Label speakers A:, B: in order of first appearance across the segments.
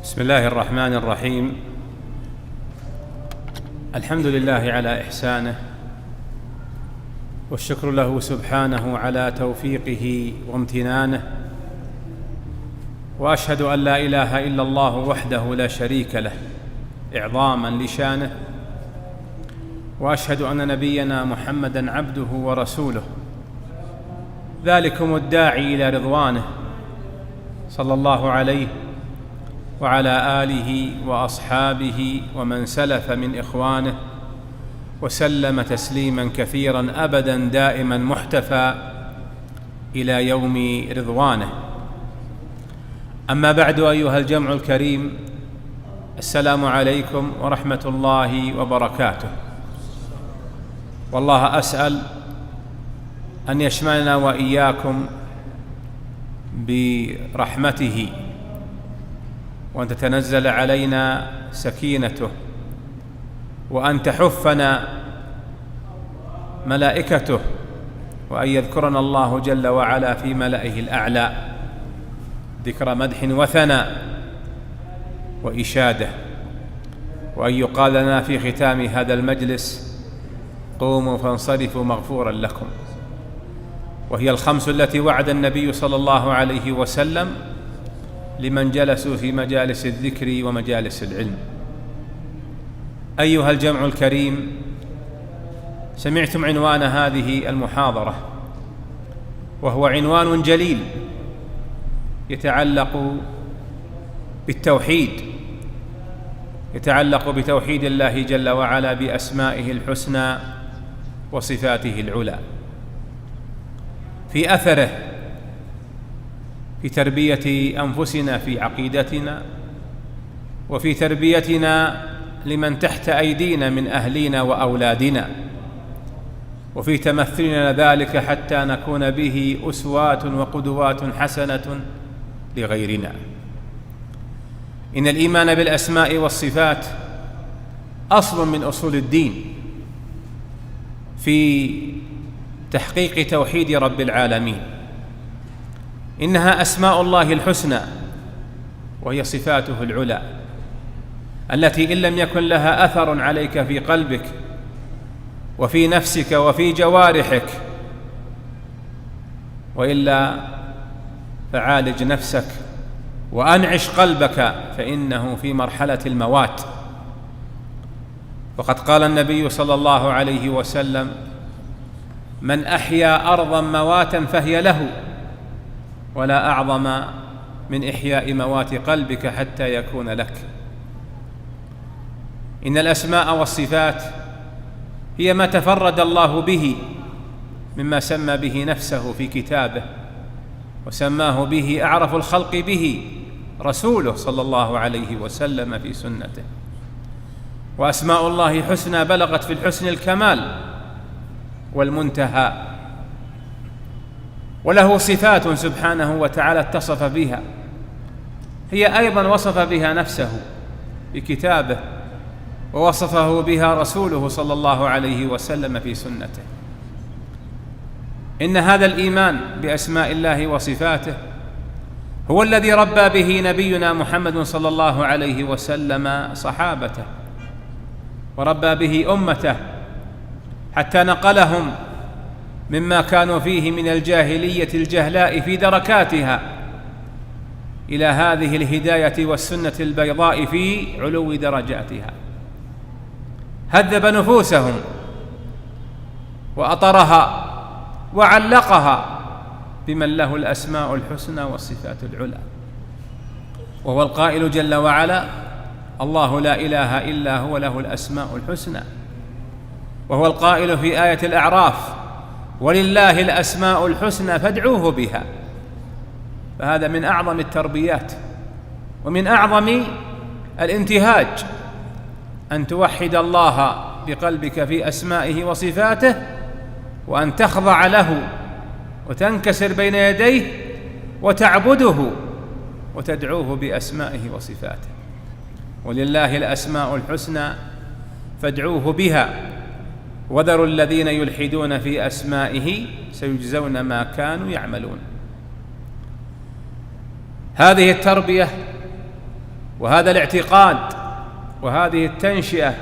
A: بسم الله الرحمن الرحيم. الحمد لله على إحسانه، والشكر له سبحانه على توفيقه وامتنانه، وأشهد أن لا إله إلا الله وحده لا شريك له إعظاما لشانه، وأشهد أن نبينا محمدًا عبده ورسوله، ذلكم الداعي إلى رضوانه، صلى الله عليه وعلى آله وأصحابه ومن سلف من إخوانه، وسلم تسليماً كثيراً أبداً دائماً محتفى إلى يوم رضوانه. أما بعد، أيها الجمع الكريم، السلام عليكم ورحمة الله وبركاته. والله أسأل أن يشملنا وإياكم برحمته، وأن تتنزل علينا سكينته، وأن تحفنا ملائكته، وأن يذكرنا الله جل وعلا في ملئه الأعلى ذكر مدح وثناء وإشادة، وأن يقال لنا في ختام هذا المجلس: قوموا فانصرفوا مغفورا لكم. وهي الخمس التي وعد النبي صلى الله عليه وسلم لمن جلسوا في مجالس الذكر ومجالس العلم. أيها الجمع الكريم، سمعتم عنوان هذه المحاضرة، وهو عنوان جليل يتعلق بالتوحيد، يتعلق بتوحيد الله جل وعلا بأسمائه الحسنى وصفاته العلى، في أثره في تربية أنفسنا في عقيدتنا، وفي تربيتنا لمن تحت أيدينا من أهلنا وأولادنا، وفي تمثلنا ذلك حتى نكون به أسوات وقدوات حسنة لغيرنا. إن الإيمان بالأسماء والصفات أصل من أصول الدين في تحقيق توحيد رب العالمين. إنها أسماء الله الحسنى، وهي صفاته العلى، التي إن لم يكن لها أثر عليك في قلبك وفي نفسك وفي جوارحك، وإلا فعالج نفسك وأنعش قلبك، فإنه في مرحلة الموات. وقد قال النبي صلى الله عليه وسلم: من أحيا أرضا مواتا فهي له، ولا أعظم من إحياء موات قلبك حتى يكون لك. إن الأسماء والصفات هي ما تفرد الله به مما سمى به نفسه في كتابه، وسماه به أعرف الخلق به رسوله صلى الله عليه وسلم في سنته. وأسماء الله حسنى بلغت في الحسن الكمال والمنتهى، وله صفات سبحانه وتعالى اتصف بها، هي أيضا وصف بها نفسه في كتابه، ووصفه بها رسوله صلى الله عليه وسلم في سنته. إن هذا الإيمان بأسماء الله وصفاته هو الذي ربى به نبينا محمد صلى الله عليه وسلم صحابته، وربى به أمته، حتى نقلهم مما كانوا فيه من الجاهلية الجهلاء في دركاتها إلى هذه الهداية والسنة البيضاء في علو درجاتها. هذب نفوسهم وأطرها وعلقها بمن له الأسماء الحسنى والصفات العلى، وهو القائل جل وعلا: الله لا إله إلا هو له الأسماء الحسنى. وهو القائل في آية الأعراف: ولله الأسماء الحسنى فادعوه بها. فهذا من أعظم التربيات ومن أعظم الانتهاج، أن توحد الله بقلبك في أسمائه وصفاته، وأن تخضع له وتنكسر بين يديه وتعبده وتدعوه بأسمائه وصفاته. ولله الأسماء الحسنى فادعوه بها، وذروا الذين يلحدون في أسمائه سيجزون ما كانوا يعملون. هذه التربية وهذا الاعتقاد وهذه التنشئة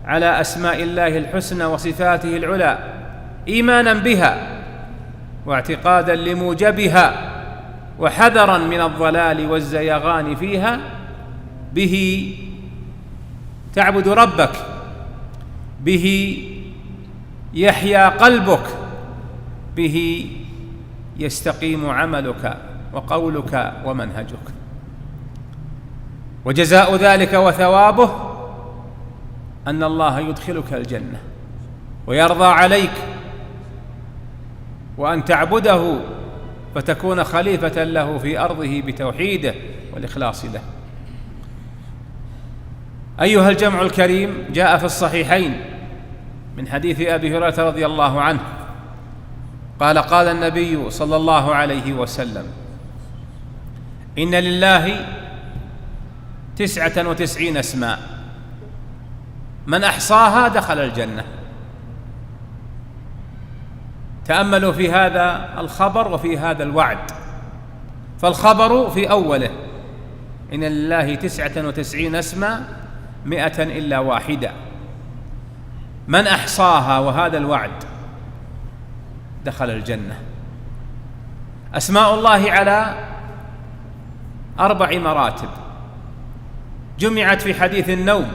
A: على أسماء الله الحسنى وصفاته العلى إيمانا بها واعتقادا لموجبها وحذرا من الضلال والزيغان فيها، به تعبد ربك، به يحيا قلبك، به يستقيم عملك وقولك ومنهجك. وجزاء ذلك وثوابه أن الله يدخلك الجنة ويرضى عليك، وأن تعبده فتكون خليفة له في أرضه بتوحيده والإخلاص له. أيها الجمع الكريم، جاء في الصحيحين من حديث أبي هريرة رضي الله عنه قال: قال النبي صلى الله عليه وسلم: إن لله 99 اسماء، من أحصاها دخل الجنة. تأملوا في هذا الخبر وفي هذا الوعد. فالخبر في أوله: إن لله 99 اسما 100 إلا واحدة. من أحصاها، وهذا الوعد، دخل الجنة. أسماء الله على 4 مراتب جمعت في حديث النوم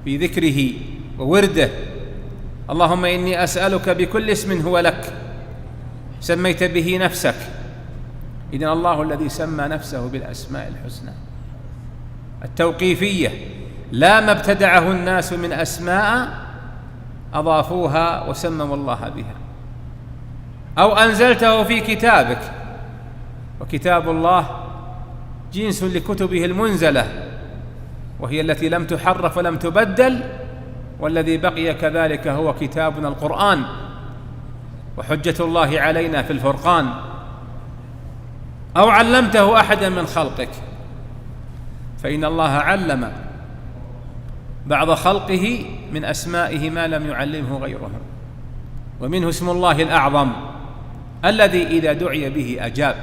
A: في ذكره وورده: اللهم إني أسألك بكل اسم هو لك سميت به نفسك. إذن الله الذي سمى نفسه بالأسماء الحسنى التوقيفية، لا ما ابتدعه الناس من أسماء أضافوها وسموا الله بها، أو أنزلته في كتابك، وكتاب الله جنس لكتبه المنزلة، وهي التي لم تحرف ولم تبدل، والذي بقي كذلك هو كتابنا القرآن، وحجة الله علينا في الفرقان. أو علمته أحدا من خلقك، فإن الله علم بعض خلقه من أسمائه ما لم يعلمه غيرهم، ومنه اسم الله الأعظم الذي إذا دعي به أجاب،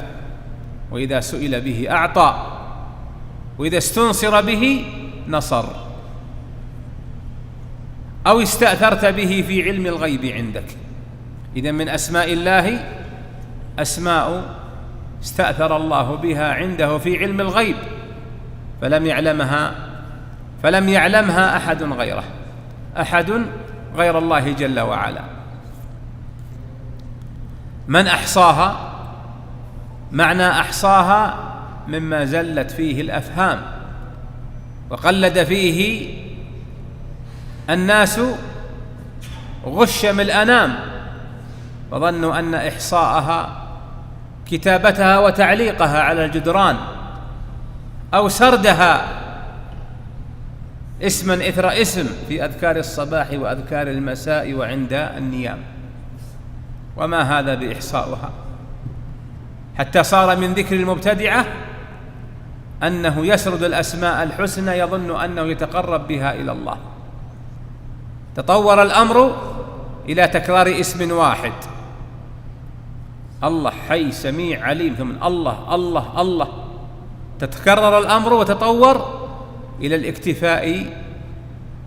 A: وإذا سئل به أعطى، وإذا استنصر به نصر. أو استأثرت به في علم الغيب عندك. إذن من أسماء الله أسماء استأثر الله بها عنده في علم الغيب، فلم يعلمها أحد غير الله جل وعلا. من أحصاها، معنى أحصاها مما زلت فيه الأفهام وقلد فيه الناس غشم الأنام، وظنوا أن إحصاءها كتابتها وتعليقها على الجدران، أو سردها اسما إثر اسم في أذكار الصباح وأذكار المساء وعند النيام، وما هذا بإحصاؤها، حتى صار من ذكر المبتدعة أنه يسرد الأسماء الحسنى يظن أنه يتقرب بها إلى الله. تطور الأمر إلى تكرار اسم واحد: الله حي سميع عليم، ثم الله الله الله. تتكرر الأمر وتطور إلى الاكتفاء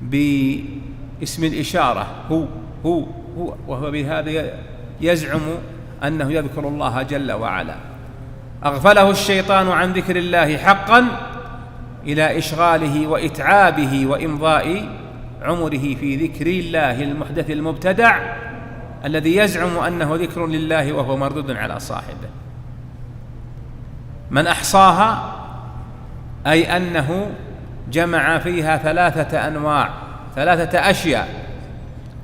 A: باسم الإشارة هو هو هو، وهو بهذا يزعم أنه يذكر الله جل وعلا. أغفله الشيطان عن ذكر الله حقا إلى إشغاله وإتعابه وإمضاء عمره في ذكر الله المحدث المبتدع الذي يزعم أنه ذكر لله وهو مردود على صاحبه. من أحصاها أي أنه جمع فيها 3 أنواع، 3 أشياء.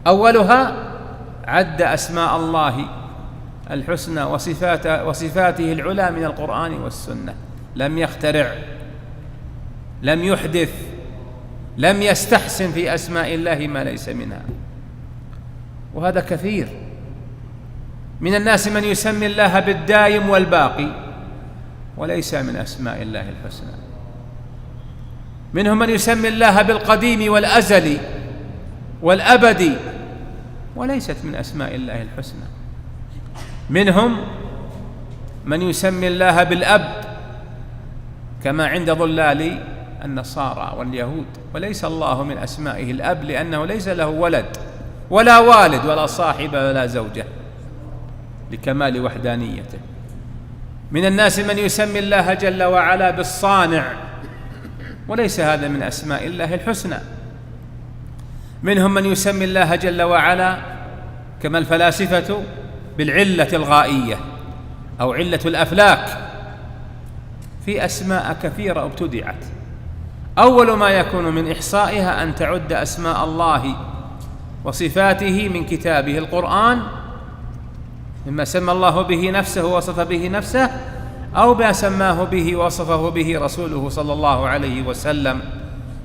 A: أولها عد أسماء الله الحسنى وصفاته العلى من القرآن والسنة، لم يخترع، لم يحدث، لم يستحسن في أسماء الله ما ليس منها. وهذا كثير من الناس من يسمي الله بالدائم والباقي وليس من أسماء الله الحسنى. منهم من يسمي الله بالقديم والأزلي والأبدي وليست من أسماء الله الحسنى. منهم من يسمي الله بالأب كما عند ضلال النصارى واليهود. وليس الله من أسمائه الأب، لأنه ليس له ولد ولا والد ولا صاحبة ولا زوجة، لكمال وحدانيته. من الناس من يسمي الله جل وعلا بالصانع، وليس هذا من أسماء الله الحسنى. منهم من يسمي الله جل وعلا كما الفلاسفة بالعلة الغائية أو علة الأفلاك. في أسماء كثيرة ابتدعت، أول ما يكون من إحصائها أن تعد أسماء الله وصفاته من كتابه القرآن، مما سمى الله به نفسه ووصف به نفسه، أو ما سماه به ووصفه به رسوله صلى الله عليه وسلم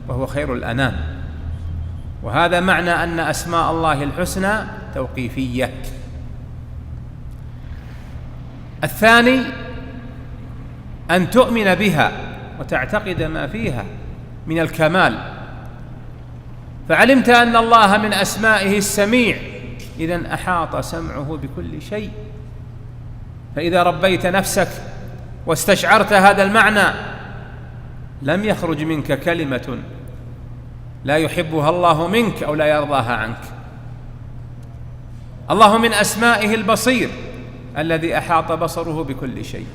A: وهو خير الأنام. وهذا معنى أن أسماء الله الحسنى توقيفية. الثاني أن تؤمن بها وتعتقد ما فيها من الكمال. فعلمت أن الله من أسمائه السميع، إذن أحاط سمعه بكل شيء. فإذا ربيت نفسك واستشعرت هذا المعنى لم يخرج منك كلمة لا يحبها الله منك أو لا يرضاها عنك. الله من أسمائه البصير الذي أحاط بصره بكل شيء.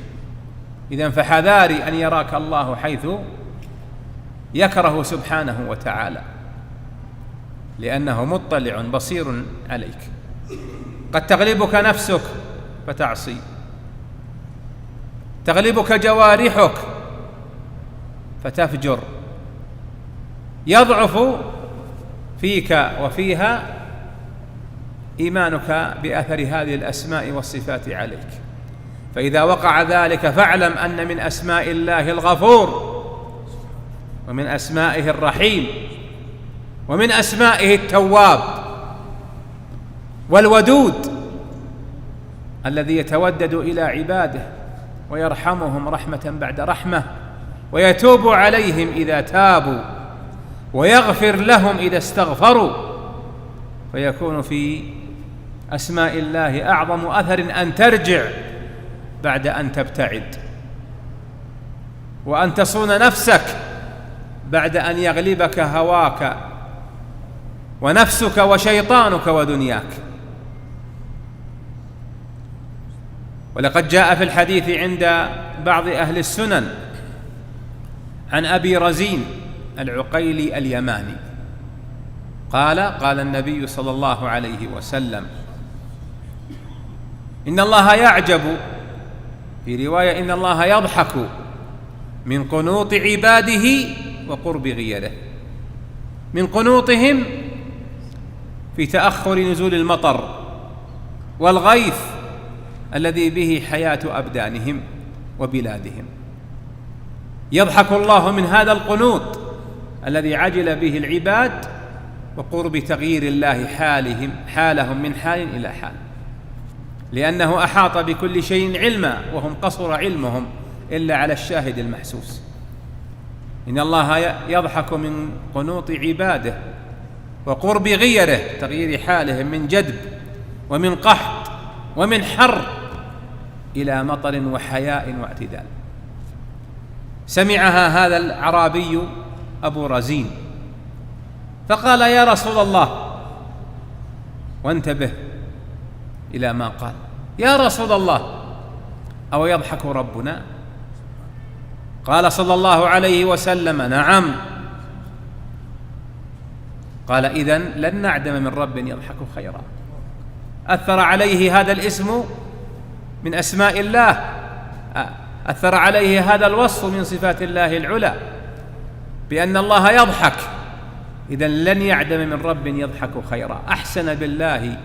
A: إذن فحذاري أن يراك الله حيث يكره سبحانه وتعالى، لأنه مطلع بصير عليك. قد تغلبك نفسك فتعصي، تغلبك جوارحك فتفجر، يضعف فيك وفيها إيمانك بأثر هذه الأسماء والصفات عليك. فإذا وقع ذلك فاعلم أن من أسماء الله الغفور، ومن أسمائه الرحيم، ومن أسمائه التواب والودود الذي يتودد إلى عباده ويرحمهم رحمة بعد رحمة، ويتوب عليهم إذا تابوا، ويغفر لهم إذا استغفروا. فيكون في أسماء الله أعظم أثر أن ترجع بعد أن تبتعد، وأن تصون نفسك بعد أن يغلبك هواك ونفسك وشيطانك ودنياك. ولقد جاء في الحديث عند بعض أهل السنن عن أبي رزين العقيلي اليماني قال النبي صلى الله عليه وسلم: إن الله يعجب، في رواية إن الله يضحك من قنوط عباده وقرب غيره، من قنوطهم في تأخر نزول المطر والغيث الذي به حياة أبدانهم وبلادهم. يضحك الله من هذا القنوط الذي عجل به العباد، وقرب تغيير الله حالهم من حال إلى حال، لأنه أحاط بكل شيء علما، وهم قصر علمهم إلا على الشاهد المحسوس. إن الله يضحك من قنوط عباده وقرب غيره، تغيير حالهم من جدب ومن قحط ومن حر إلى مطر وحياء واعتدال. سمعها هذا الأعرابي أبو رزين فقال: يا رسول الله، وانتبه إلى ما قال، يا رسول الله، أو يضحك ربنا؟ قال صلى الله عليه وسلم: نعم. قال: إذن لن نعدم من رب يضحك خيرا. أثر عليه هذا الاسم من أسماء الله، أثر عليه هذا الوصف من صفات الله العلى بأن الله يضحك. إذن لن يعدم من رب يضحك خيرا. أحسن بالله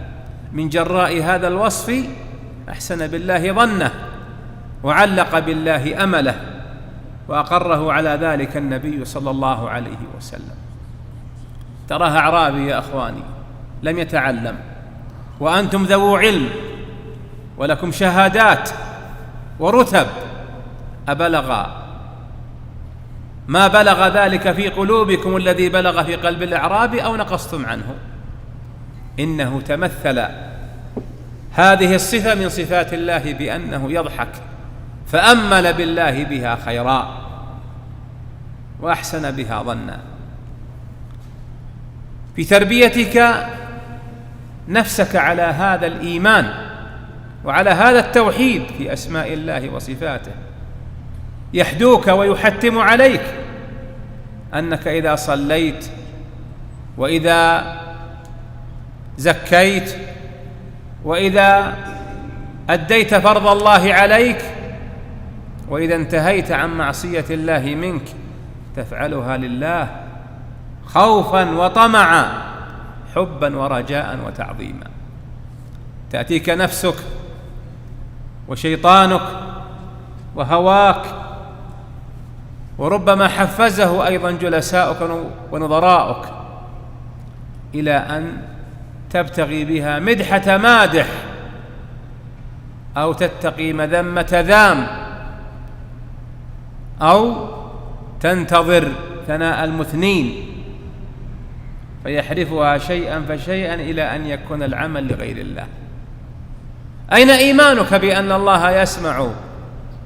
A: من جراء هذا الوصف، أحسن بالله ظنه، وعلق بالله أمله، وأقره على ذلك النبي صلى الله عليه وسلم. تراها أعرابي يا أخواني لم يتعلم، وأنتم ذو علم ولكم شهادات ورتب، أبلغ ما بلغ ذلك في قلوبكم الذي بلغ في قلب الأعرابي أو نقصتم عنه؟ إنه تمثل هذه الصفة من صفات الله بأنه يضحك، فأمل بالله بها خيرا، وأحسن بها ظنا. في تربيتك نفسك على هذا الإيمان وعلى هذا التوحيد في أسماء الله وصفاته، يحدوك ويحتم عليك أنك إذا صليت وإذا زكيت وإذا أديت فرض الله عليك وإذا انتهيت عن معصية الله منك تفعلها لله خوفا وطمعا، حبا ورجاء وتعظيما. تأتيك نفسك وشيطانك وهواك، وربما حفزه أيضا جلساؤك ونظراؤك، إلى أن تبتغي بها مدحة مادح أو تتقي مذمة ذام أو تنتظر ثناء المثنين، فيحرفها شيئا فشيئا إلى أن يكون العمل لغير الله. أين إيمانك بأن الله يسمع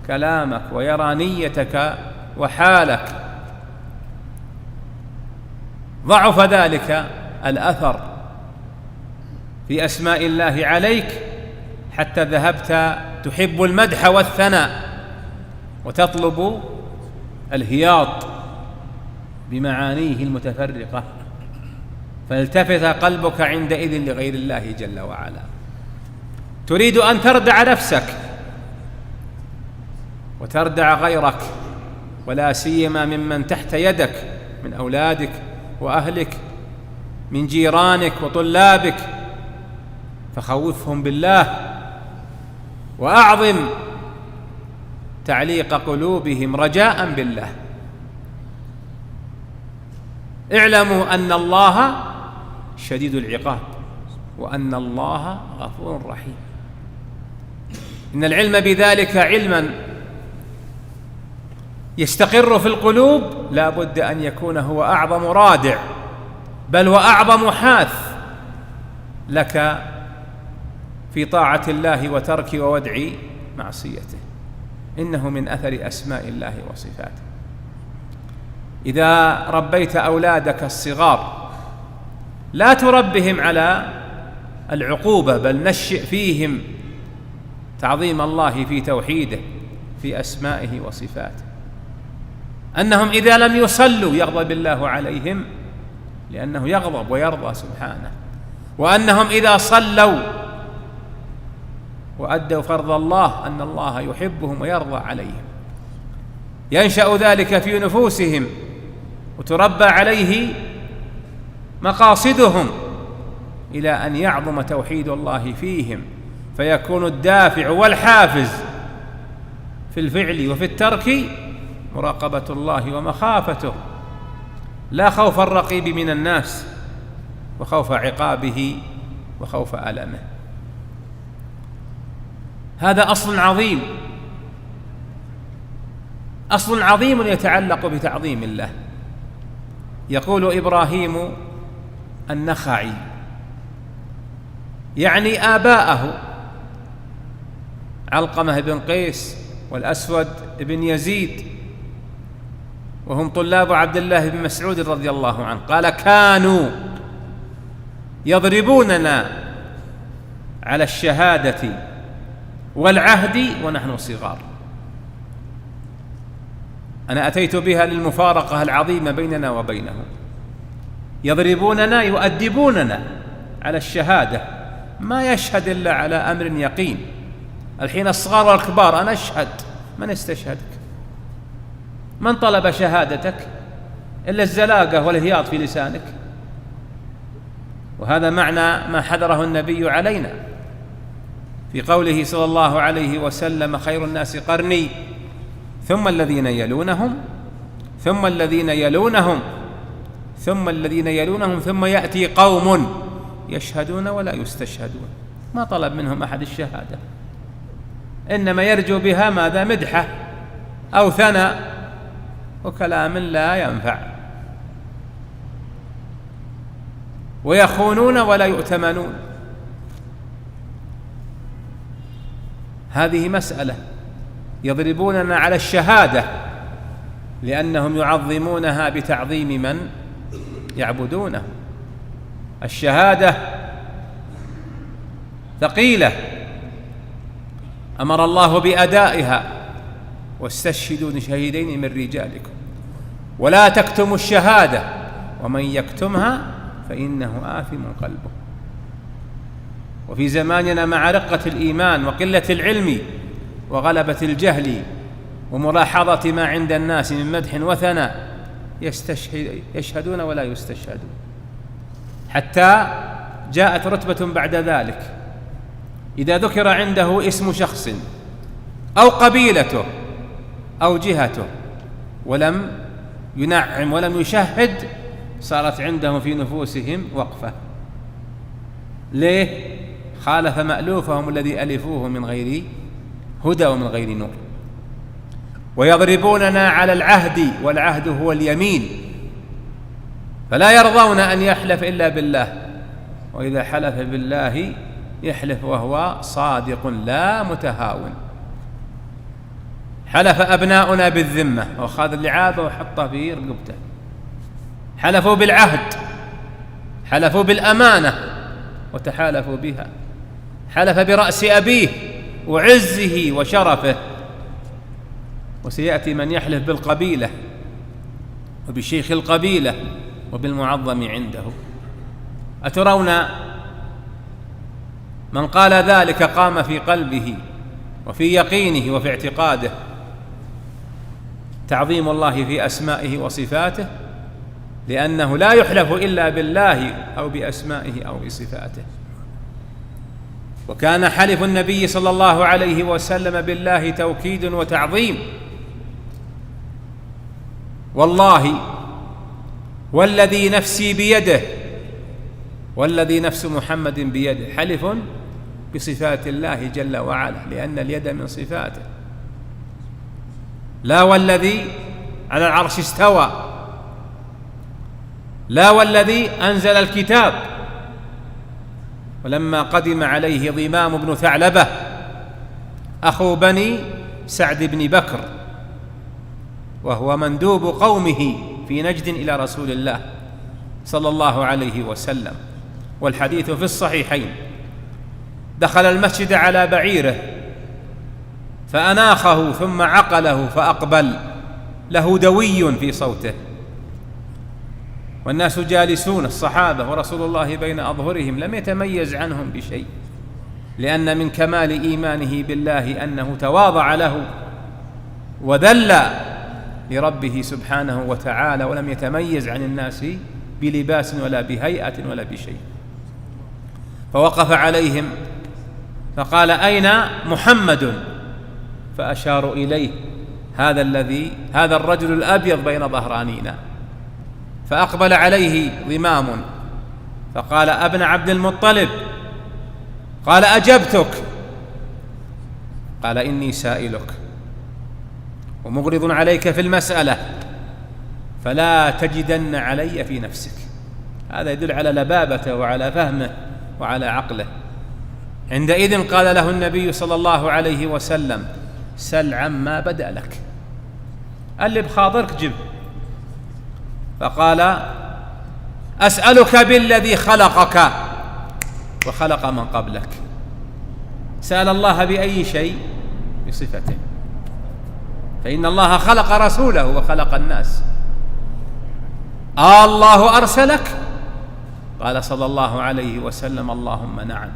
A: كلامك ويرى نيتك وحالك؟ ضعف ذلك الأثر في أسماء الله عليك حتى ذهبت تحب المدح والثناء وتطلب الهياط بمعانيه المتفرقة، فالتفت قلبك عندئذ لغير الله جل وعلا. تريد أن تردع نفسك وتردع غيرك، ولا سيما ممن تحت يدك من أولادك وأهلك، من جيرانك وطلابك، فخوفهم بالله وأعظم تعليق قلوبهم رجاء بالله. اعلموا أن الله شديد العقاب وأن الله غفور رحيم. إن العلم بذلك علما يستقر في القلوب لا بد أن يكون هو أعظم رادع، بل وأعظم حاث لك في طاعة الله وترك وودع معصيته. إنه من أثر أسماء الله وصفاته. إذا ربيت أولادك الصغار لا تربهم على العقوبة، بل نشئ فيهم تعظيم الله في توحيده في أسمائه وصفاته، أنهم إذا لم يصلوا يغضب الله عليهم لأنه يغضب ويرضى سبحانه، وأنهم إذا صلوا وأدوا فرض الله أن الله يحبهم ويرضى عليهم. ينشأ ذلك في نفوسهم وتربى عليه مقاصدهم إلى أن يعظم توحيد الله فيهم، فيكون الدافع والحافز في الفعل وفي الترك مراقبة الله ومخافته، لا خوف الرقيب من الناس وخوف عقابه وخوف ألمه. هذا أصل عظيم، أصل عظيم يتعلق بتعظيم الله. يقول إبراهيم النخعي يعني آباءه علقمة بن قيس والأسود بن يزيد، وهم طلاب عبد الله بن مسعود رضي الله عنه، قال: كانوا يضربوننا على الشهادة والعهد ونحن صغار. أنا أتيت بها للمفارقة العظيمة بيننا وبينهم. يضربوننا يؤدبوننا على الشهادة، ما يشهد إلا على أمر يقين. الحين الصغار والكبار أنا أشهد، من استشهدك؟ من طلب شهادتك إلا الزلاقة والهياط في لسانك؟ وهذا معنى ما حذره النبي علينا في قوله صلى الله عليه وسلم: خير الناس قرني ثم الذين يلونهم ثم الذين يلونهم ثم الذين يلونهم ثم يأتي قوم يشهدون ولا يستشهدون. ما طلب منهم أحد الشهادة، إنما يرجو بها ماذا؟ مدحة أو ثناء وكلام لا ينفع، ويخونون ولا يؤتمنون. هذه مسألة. يضربوننا على الشهادة لأنهم يعظمونها بتعظيم من يعبدونه. الشهادة ثقيلة أمر الله بأدائها: واستشهدوا شهيدين من رجالكم ولا تكتموا الشهادة ومن يكتمها فإنه آثم قلبه. وفي زماننا مع رقة الإيمان وقلة العلم وغلبة الجهل وملاحظة ما عند الناس من مدح وثناء يشهدون ولا يستشهدون، حتى جاءت رتبة بعد ذلك: إذا ذكر عنده اسم شخص أو قبيلته أو جهته ولم ينعم ولم يشهد صارت عندهم في نفوسهم وقفة. ليه؟ خالف مألوفهم الذي ألفوه من غير هدى ومن غير نور. ويضربوننا على العهد، والعهد هو اليمين، فلا يرضون أن يحلف إلا بالله، وإذا حلف بالله يحلف وهو صادق لا متهاون. حلف أبناؤنا بالذمة وأخذ اللعابة وحطها في رقبته. حلفوا بالعهد، حلفوا بالأمانة وتحالفوا بها. حلف برأس أبيه وعزه وشرفه، وسيأتي من يحلف بالقبيلة وبشيخ القبيلة وبالمعظم عنده. أترون من قال ذلك قام في قلبه وفي يقينه وفي اعتقاده تعظيم الله في أسمائه وصفاته، لأنه لا يحلف إلا بالله أو بأسمائه أو بصفاته. وكان حلف النبي صلى الله عليه وسلم بالله توكيد وتعظيم. والله والذي نفسي بيده والذي نفس محمد بيده، حلف بصفات الله جل وعلا، لأن اليد من صفاته. لا والذي على العرش استوى، لا والذي أنزل الكتاب. ولما قدم عليه ضمام بن ثعلبة أخو بني سعد بن بكر، وهو مندوب قومه في نجد إلى رسول الله صلى الله عليه وسلم، والحديث في الصحيحين، دخل المسجد على بعيره فأناخه ثم عقله فأقبل، له دوي في صوته، والناس جالسون الصحابة ورسول الله بين أظهرهم، لم يتميز عنهم بشيء، لأن من كمال إيمانه بالله أنه تواضع له وذل لربه سبحانه وتعالى، ولم يتميز عن الناس بلباس ولا بهيئة ولا بشيء. فوقف عليهم فقال: أين محمد؟ فأشاروا إليه: هذا الرجل الأبيض بين ظهرانينا. فأقبل عليه ضمام فقال: ابن عبد المطلب. قال: أجبتك. قال: إني سائلك ومغرض عليك في المسألة، فلا تجدن علي في نفسك. هذا يدل على لبابته وعلى فهمه وعلى عقله. عندئذ قال له النبي صلى الله عليه وسلم: سل عما بدأ لك، اللي بخاطرك جب. فقال: أسألك بالذي خلقك وخلق من قبلك. سأل الله بأي شيء؟ بصفته، فإن الله خلق رسوله وخلق الناس. الله أرسلك؟ قال صلى الله عليه وسلم: اللهم نعم.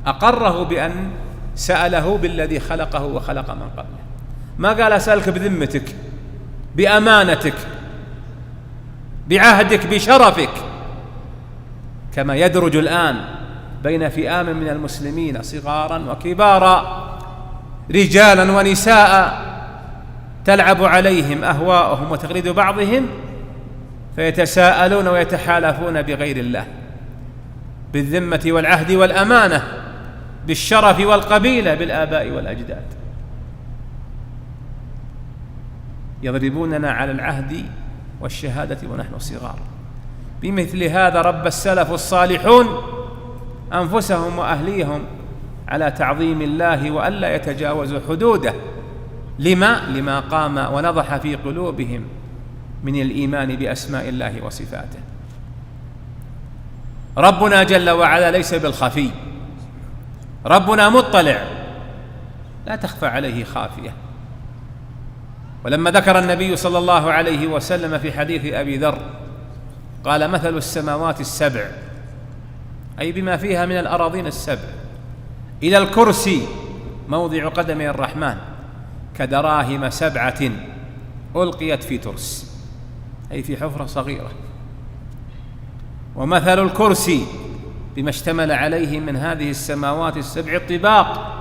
A: أقره بأن سأله بالذي خلقه وخلق من قبله. ما قال أسألك بذمتك، بأمانتك، بعهدك، بشرفك، كما يدرج الآن بين فئام من المسلمين صغارا وكبارا، رجالا ونساء، تلعب عليهم أهواءهم وتقليد بعضهم، فيتساءلون ويتحالفون بغير الله، بالذمة والعهد والأمانة، بالشرف والقبيلة، بالآباء والأجداد. يضربوننا على العهد والشهادة ونحن صغار. بمثل هذا رب السلف الصالحون أنفسهم وأهليهم على تعظيم الله وألا يتجاوزوا حدوده. لما قام ونضح في قلوبهم من الإيمان بأسماء الله وصفاته. ربنا جل وعلا ليس بالخفي، ربنا مطلع لا تخفى عليه خافية. ولما ذكر النبي صلى الله عليه وسلم في حديث أبي ذر قال: مثل السماوات السبع، أي بما فيها من الأراضين السبع، إلى الكرسي موضع قدم الرحمن كدراهم 7 ألقيت في ترس، أي في حفرة صغيرة. ومثل الكرسي بما اشتمل عليه من هذه السماوات السبع الطباق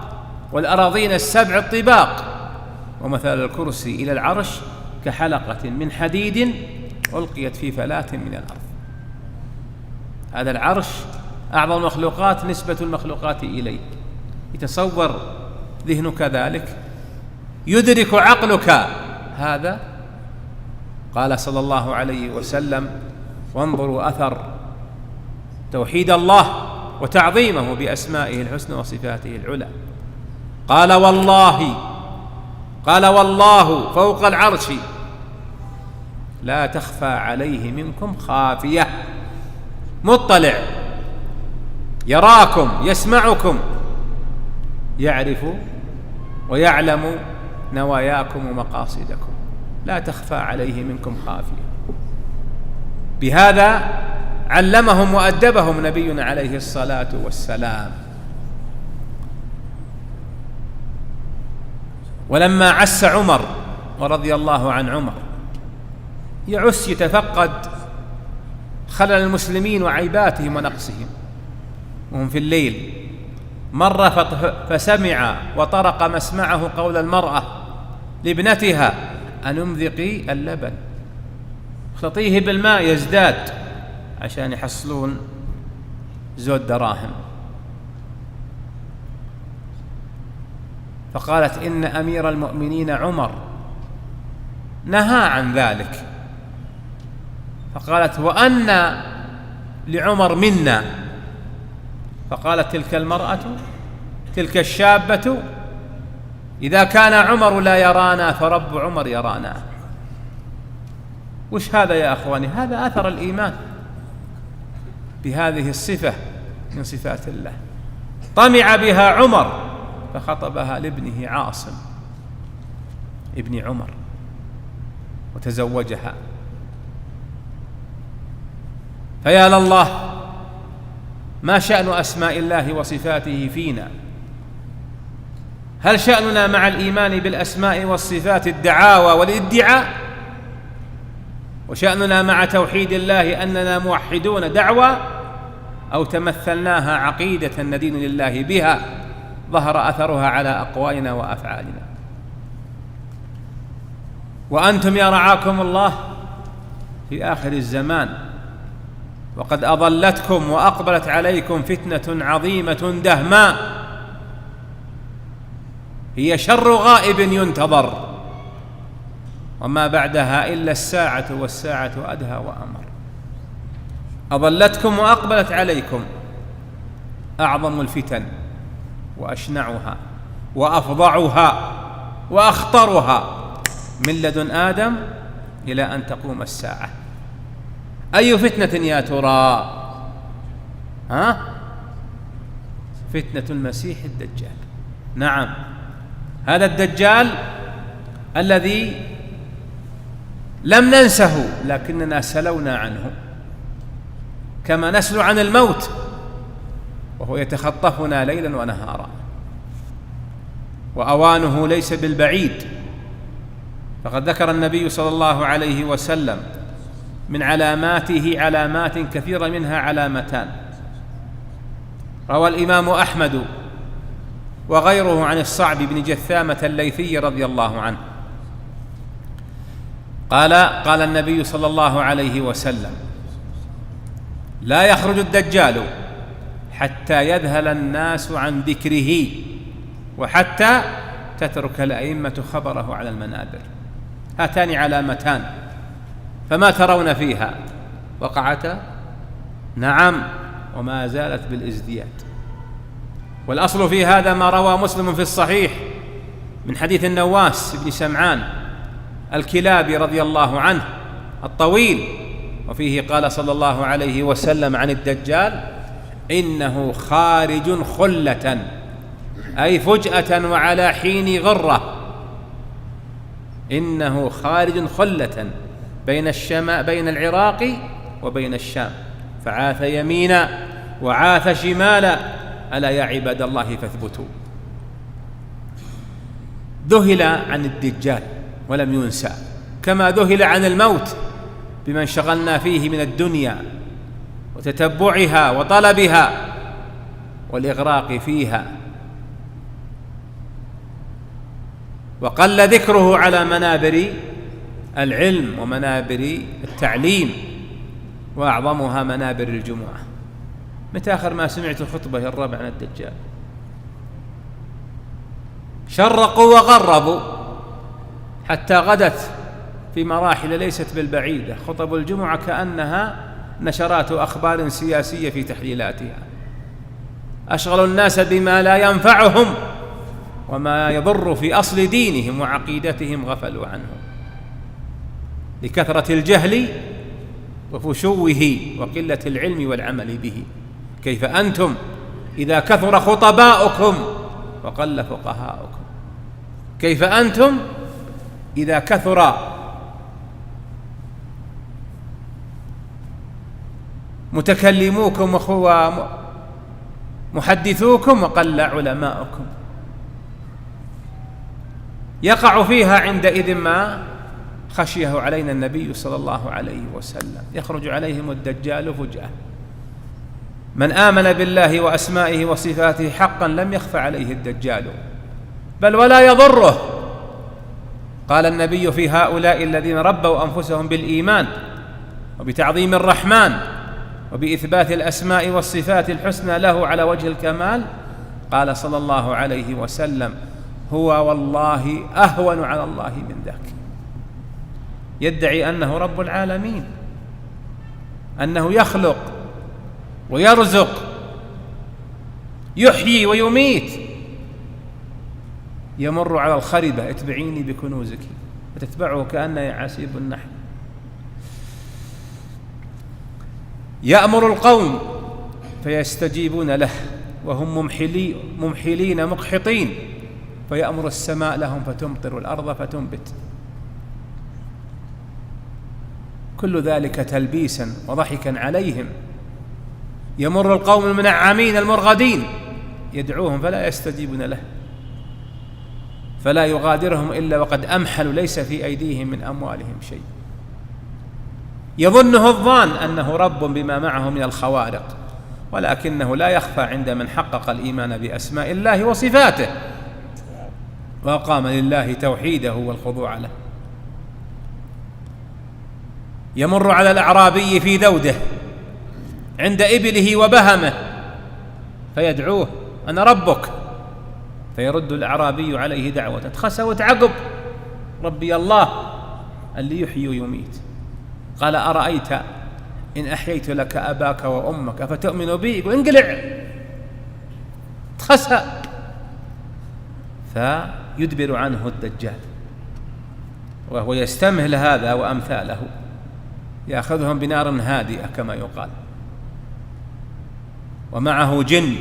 A: والأراضين السبع الطباق، ومثل الكرسي إلى العرش كحلقة من حديد ألقيت في فلاة من الأرض. هذا العرش أعظم المخلوقات، نسبة المخلوقات إليه، يتصور ذهنك ذلك، يدرك عقلك هذا. قال صلى الله عليه وسلم: وانظروا أثر توحيد الله وتعظيمه بأسمائه الحسنى وصفاته العلى. قال: والله فوق العرش لا تخفى عليه منكم خافية، مطلع، يراكم، يسمعكم، يعرف ويعلم نواياكم ومقاصدكم، لا تخفى عليه منكم خافية. بهذا علمهم وأدبهم نبينا عليه الصلاة والسلام. ولما عس عمر ورضي الله عن عمر، يعس يتفقد خلل المسلمين وعيباتهم ونقصهم وهم في الليل، مر فسمع وطرق مسمعه قول المرأة لابنتها: أن امذقي اللبن، اخلطيه بالماء يزداد، عشان يحصلون زود دراهم. فقالت: إن أمير المؤمنين عمر نهى عن ذلك. فقالت: وأن لعمر منا. فقالت تلك المرأة، تلك الشابة: إذا كان عمر لا يرانا فرب عمر يرانا. وش هذا يا أخواني؟ هذا أثر الإيمان بهذه الصفة من صفات الله. طمع بها عمر فخطبها لابنه عاصم ابن عمر وتزوجها. فيا لله، ما شأن أسماء الله وصفاته فينا؟ هل شأننا مع الإيمان بالأسماء والصفات الدعاوى والادعاء؟ وشأننا مع توحيد الله أننا موحدون دعوى، أو تمثلناها عقيدة ندين لله بها ظهر أثرها على أقوالنا وأفعالنا؟ وأنتم يا رعاكم الله في آخر الزمان، وقد أضلتكم وأقبلت عليكم فتنة عظيمة دهماء، هي شر غائب ينتظر، وما بعدها إلا الساعة، والساعة أدهى وأمر. أضلتكم وأقبلت عليكم أعظم الفتن وأشنعها وأفظعها وأخطرها من لدن آدم إلى أن تقوم الساعة. أي فتنة يا ترى؟ فتنة المسيح الدجال. نعم، هذا الدجال الذي لم ننسه، لكننا سلونا عنه كما نسلو عن الموت، وهو يتخطفنا ليلا ونهارا، وأوانه ليس بالبعيد. فقد ذكر النبي صلى الله عليه وسلم من علاماته علامات كثيرة، منها علامتان. روى الإمام أحمد وغيره عن الصعب بن جثامة الليثي رضي الله عنه قال النبي صلى الله عليه وسلم: لا يخرج الدجال حتى يذهل الناس عن ذكره، وحتى تترك الأئمة خبره على المنابر. هاتان علامتان، فما ترون فيها؟ وقعتا؟ نعم، وما زالت بالازدياد. والأصل في هذا ما روى مسلم في الصحيح من حديث النواس بن سمعان الكلابي رضي الله عنه الطويل. وفيه قال صلى الله عليه وسلم عن الدجال: إنه خارج خلة، أي فجأة وعلى حين غرة. إنه خارج خلة بين العراق وبين الشام، فعاث يمينا وعاث شمالا، ألا يا عباد الله فاثبتوا. ذهل عن الدجال ولم ينسى، كما ذهل عن الموت بما انشغلنا فيه من الدنيا وتتبعها وطلبها والإغراق فيها، وقل ذكره على منابر العلم ومنابر التعليم، وأعظمها منابر الجمعة. متى آخر ما سمعت خطبة الربع عن الدجال؟ شرقوا وغربوا حتى غدت في مراحل ليست بالبعيدة خطب الجمعة كأنها نشرات أخبار سياسية في تحليلاتها. أشغلوا الناس بما لا ينفعهم وما يضر في أصل دينهم وعقيدتهم غفلوا عنه لكثرة الجهل وفشوه وقلة العلم والعمل به. كيف أنتم إذا كثر خطباؤكم وقل فقهاؤكم؟ كيف أنتم إذا كثر متكلموكم ومحدثوكم وقل علماؤكم؟ يقع فيها عندئذ ما خشيه علينا النبي صلى الله عليه وسلم، يخرج عليهم الدجال فجأة. من آمن بالله وأسمائه وصفاته حقا لم يخف عليه الدجال بل ولا يضره. قال النبي في هؤلاء الذين ربوا أنفسهم بالإيمان وبتعظيم الرحمن وبإثبات الأسماء والصفات الحسنى له على وجه الكمال، قال صلى الله عليه وسلم: هو والله أهون على الله من ذاك. يدعي أنه رب العالمين، أنه يخلق ويرزق، يحيي ويميت. يمر على الخربة: اتبعيني بكنوزك، فتتبعه كأنه يعاسيب النحل. يأمر القوم فيستجيبون له وهم ممحلين مقحطين، فيأمر السماء لهم فتمطر الأرض فتنبت. كل ذلك تلبيسا وضحكا عليهم. يمر القوم المنعمين المرغدين يدعوهم فلا يستجيبون له، فلا يغادرهم إلا وقد أمحلوا ليس في أيديهم من أموالهم شيء. يظنه الظان أنه رب بما معه من الخوارق، ولكنه لا يخفى عند من حقق الإيمان بأسماء الله وصفاته وأقام لله توحيده والخضوع له. يمر على الأعرابي في ذوده عند إبله وبهمه فيدعوه: أنا ربك. فيرد الأعرابي عليه دعوة: خسوت عقب، ربي الله اللي يحيي ويميت. قال: أرأيت إن أحييت لك أباك وأمك أفتؤمن بي؟ انقلع، تخسى. فيدبر عنه الدجال وهو يستمهل هذا وأمثاله، يأخذهم بنار هادئة كما يقال، ومعه جن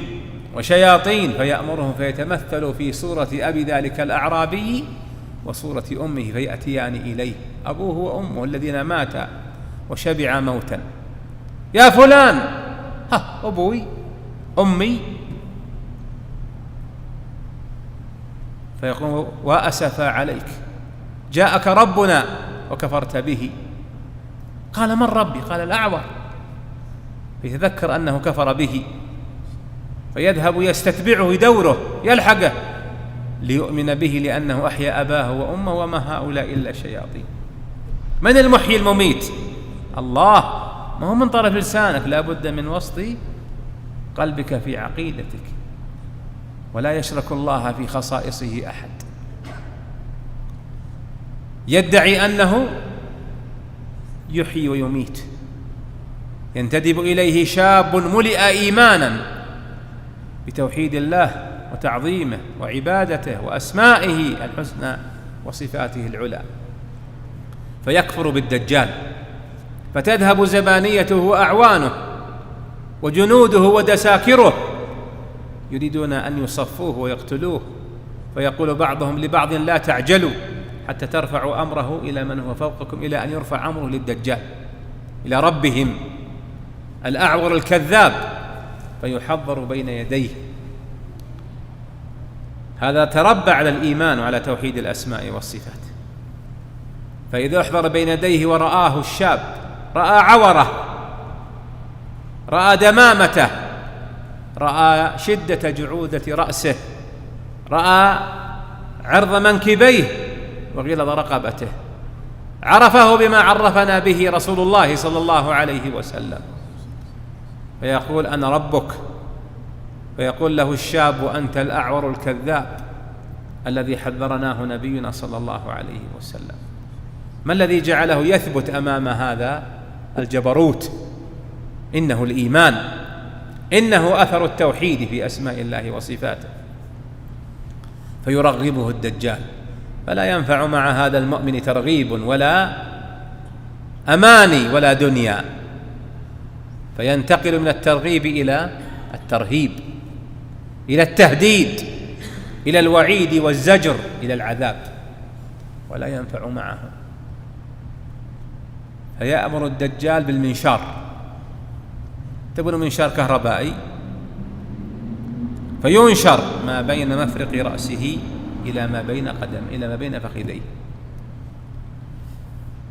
A: وشياطين فيأمرهم فيتمثل في صورة أبي ذلك الأعرابي وصورة أمه فيأتيان إليه، أبوه وأمه الذين ماتا وشبع موتا: يا فلان، ها أبوي أمي. فيقول: وأسفا عليك، جاءك ربنا وكفرت به. قال: من ربي؟ قال: الأعور. فيتذكر أنه كفر به فيذهب يستتبعه يدوره يلحقه ليؤمن به، لأنه أحيا أباه وأمه وما هؤلاء إلا شياطين. من المحيي المميت؟ الله. ما هو من طرف لسانك، لا بد من وسط قلبك في عقيدتك، ولا يشرك الله في خصائصه أحد. يدعي أنه يحيي ويميت. ينتدب إليه شاب ملئ إيمانا بتوحيد الله وتعظيمه وعبادته وأسمائه الحسنى وصفاته العلى، فيكفر بالدجال فتذهب زبانيته وأعوانه وجنوده ودساكره يريدون أن يصفوه ويقتلوه، فيقول بعضهم لبعض لا تعجلوا حتى ترفعوا أمره إلى من هو فوقكم، إلى أن يرفع أمره للدجال إلى ربهم الأعور الكذاب فيحضر بين يديه. هذا تربى على الإيمان وعلى توحيد الأسماء والصفات، فإذا أحضر بين يديه ورآه الشاب رأى عوره، رأى دمامته، رأى شدة جعودة رأسه، رأى عرض منكبيه وغلظ رقبته، عرفه بما عرفنا به رسول الله صلى الله عليه وسلم، فيقول أنا ربك، فيقول له الشاب أنت الأعور الكذاب الذي حذرناه نبينا صلى الله عليه وسلم. ما الذي جعله يثبت أمام هذا الجبروت؟ إنه الإيمان، إنه أثر التوحيد في أسماء الله وصفاته، فيرغبه الدجال، فلا ينفع مع هذا المؤمن ترغيب ولا أماني ولا دنيا، فينتقل من الترغيب إلى الترهيب، إلى التهديد، إلى الوعيد والزجر، إلى العذاب، ولا ينفع معه. فيأمر الدجال بالمنشار. تبون منشار كهربائي، فينشر ما بين مفرق رأسه إلى ما بين قدم، إلى ما بين فخذيه،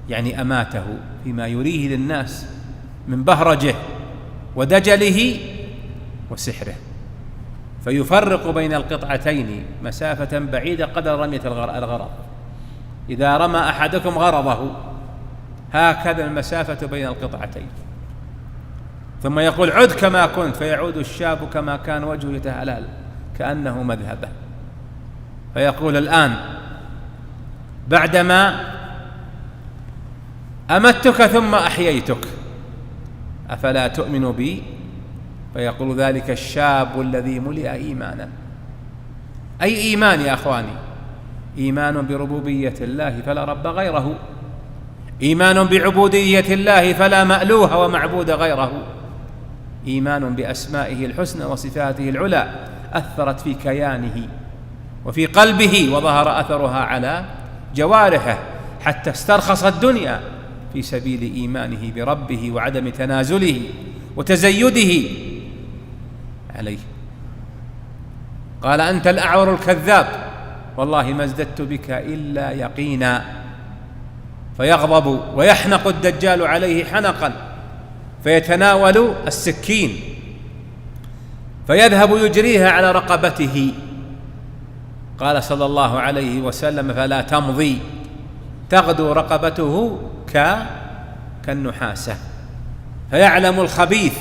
A: يعني أماته فيما يريه للناس من بهرجه ودجله وسحره، فيفرق بين القطعتين مسافة بعيدة قدر رمية الغرض. إذا رمى أحدكم غرضه هكذا المسافة بين القطعتين، ثم يقول عد كما كنت، فيعود الشاب كما كان وجهه يتهلل كأنه مذهبه، فيقول الآن بعدما أمتك ثم أحييتك أفلا تؤمن بي؟ فيقول ذلك الشاب الذي ملئ إيمانا. أي إيمان يا أخواني؟ إيمان بربوبية الله فلا رب غيره، إيمان بعبودية الله فلا مألوه ومعبود غيره، إيمان بأسمائه الحسنى وصفاته العلى أثرت في كيانه وفي قلبه وظهر أثرها على جوارحه، حتى استرخص الدنيا في سبيل إيمانه بربه وعدم تنازله وتزيده عليه. قال أنت الأعور الكذاب والله ما ازددت بك إلا يقينا. فيغضب ويحنق الدجال عليه حنقا، فيتناول السكين فيذهب يجريها على رقبته. قال صلى الله عليه وسلم فلا تمضي، تغدو رقبته كالنحاسة. فيعلم الخبيث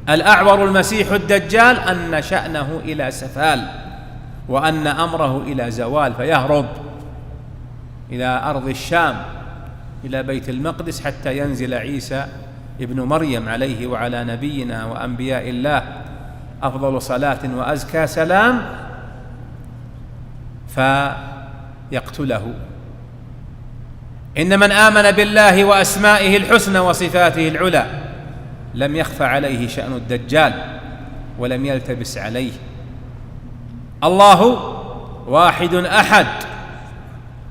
A: الأعور المسيح الدجال أن شأنه إلى سفال وأن أمره إلى زوال، فيهرب إلى أرض الشام إلى بيت المقدس حتى ينزل عيسى ابن مريم عليه وعلى نبينا وأنبياء الله أفضل صلاة وأزكى سلام، فيقتله. إن من آمن بالله وأسمائه الحسنى وصفاته العلى لم يخف عليه شأن الدجال ولم يلتبس عليه. الله واحد أحد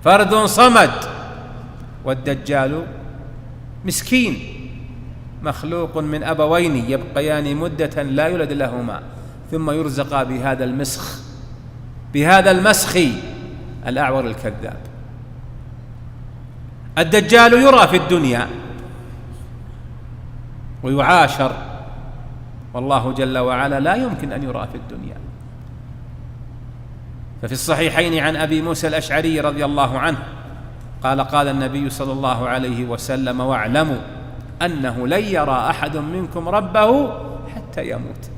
A: فرد صمد، والدجال مسكين مخلوق من أبوين يبقيان مدة لا يولد لهما ثم يرزق بهذا المسخ الأعور الكذاب. الدجال يرى في الدنيا ويعاشر، والله جل وعلا لا يمكن أن يرى في الدنيا. ففي الصحيحين عن أبي موسى الأشعري رضي الله عنه قال قال النبي صلى الله عليه وسلم واعلموا أنه لن يرى أحد منكم ربه حتى يموت.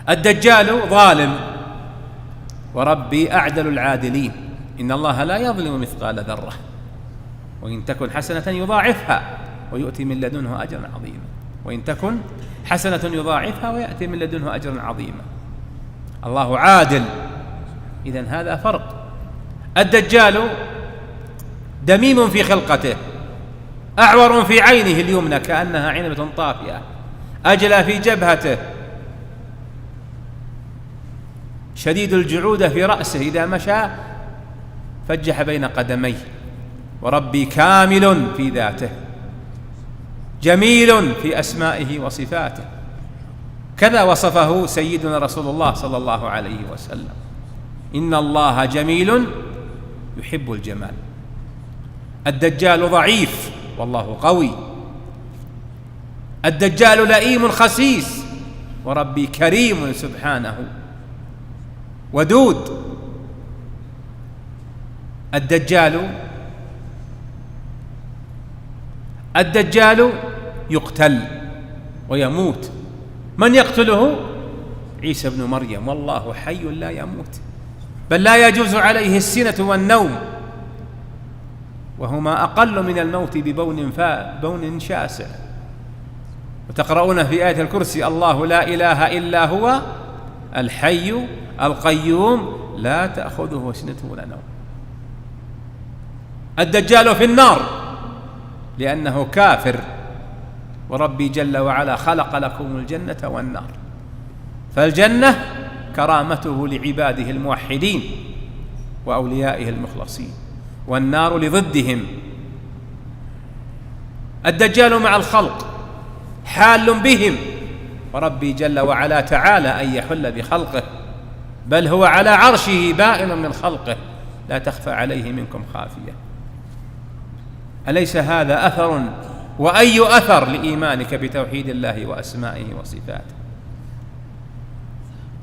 A: الدجال ظالم وربي أعدل العادلين، إن الله لا يظلم مثقال ذرة وإن تكن حسنة يضاعفها ويؤتي من لدنه أجرا عظيما، وإن تكن حسنة يضاعفها ويأتي من لدنه أجرا عظيما. الله عادل، إذن هذا فرق. الدجال دميم في خلقته أعور في عينه اليمنى كأنها عنبة طافئة، أجلى في جبهته، شديد الجعودة في رأسه، إذا مشى فجح بين قدميه. وربي كامل في ذاته، جميل في أسمائه وصفاته. كذا وصفه سيدنا رسول الله صلى الله عليه وسلم: إن الله جميل يحب الجمال. الدجال ضعيف والله قوي، الدجال لئيم خسيس وربي كريم سبحانه ودود. الدجال يقتل ويموت. من يقتله؟ عيسى بن مريم، والله حي لا يموت، بل لا يجوز عليه السنة والنوم، وهما أقل من الموت ببون شاسع. وتقرؤون في آية الكرسي: الله لا إله إلا هو الحي القيوم لا تأخذه سنة ولا نوم. الدجال في النار لأنه كافر، وربي جل وعلا خلق لكم الجنة والنار، فالجنة كرامته لعباده الموحدين وأوليائه المخلصين، والنار لضدهم. الدجال مع الخلق حال بهم، وربي جل وعلا تعالى أن يحل بخلقه، بل هو على عرشه بائن من خلقه، لا تخفى عليه منكم خافية. أليس هذا أثر؟ وأي أثر لإيمانك بتوحيد الله وأسمائه وصفاته؟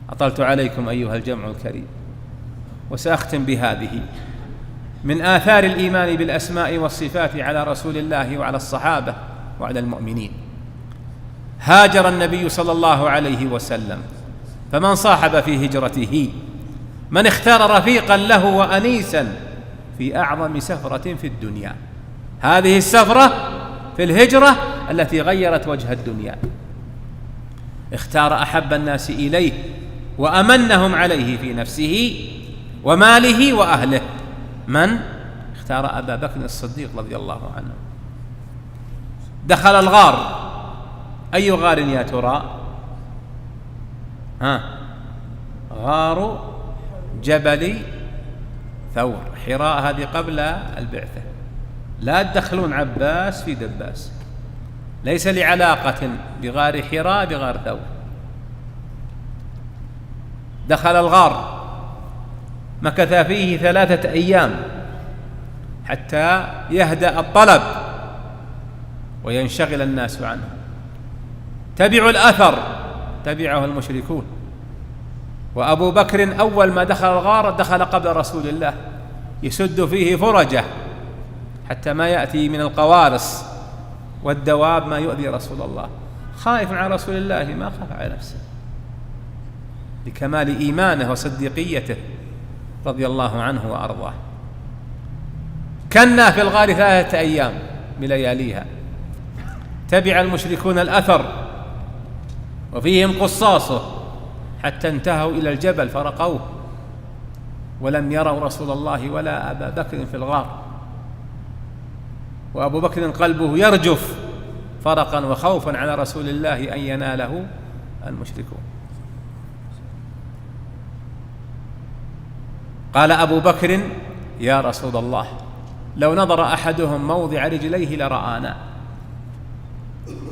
A: أطلت عليكم أيها الجمع الكريم، وسأختم بهذه: من آثار الإيمان بالأسماء والصفات على رسول الله وعلى الصحابة وعلى المؤمنين: هاجر النبي صلى الله عليه وسلم، فمن صاحب في هجرته، من اختار رفيقا له وأنيسا في أعظم سفرة في الدنيا. هذه السفرة في الهجرة التي غيرت وجه الدنيا. اختار أحب الناس إليه وأمنهم عليه في نفسه وماله وأهله. من؟ اختار أبا بكر الصديق رضي الله عنه. دخل الغار. أي غار يا ترى؟ غار جبل ثور. حراء هذه قبل البعثة. لا تدخلون عباس في دباس، ليس لعلاقة بغار حراء بغار ثور. دخل الغار، مكث فيه 3 أيام حتى يهدأ الطلب وينشغل الناس عنه. تبعوا الأثر، تبعه المشركون. وأبو بكر أول ما دخل الغار دخل قبل رسول الله، يسد فيه فرجه حتى ما يأتي من القوارص والدواب ما يؤذي رسول الله. خائف على رسول الله، ما خاف على نفسه، لكمال إيمانه وصديقيته رضي الله عنه وأرضاه. كنا في الغار 3 أيام بلياليها. تبع المشركون الأثر وفيهم قصاصه حتى انتهوا إلى الجبل فرقوه، ولم يروا رسول الله ولا أبا بكر في الغار. وأبو بكر قلبه يرجف فرقا وخوفا على رسول الله أن يناله المشركون. قال أبو بكر: يا رسول الله، لو نظر أحدهم موضع رجليه لرآنا.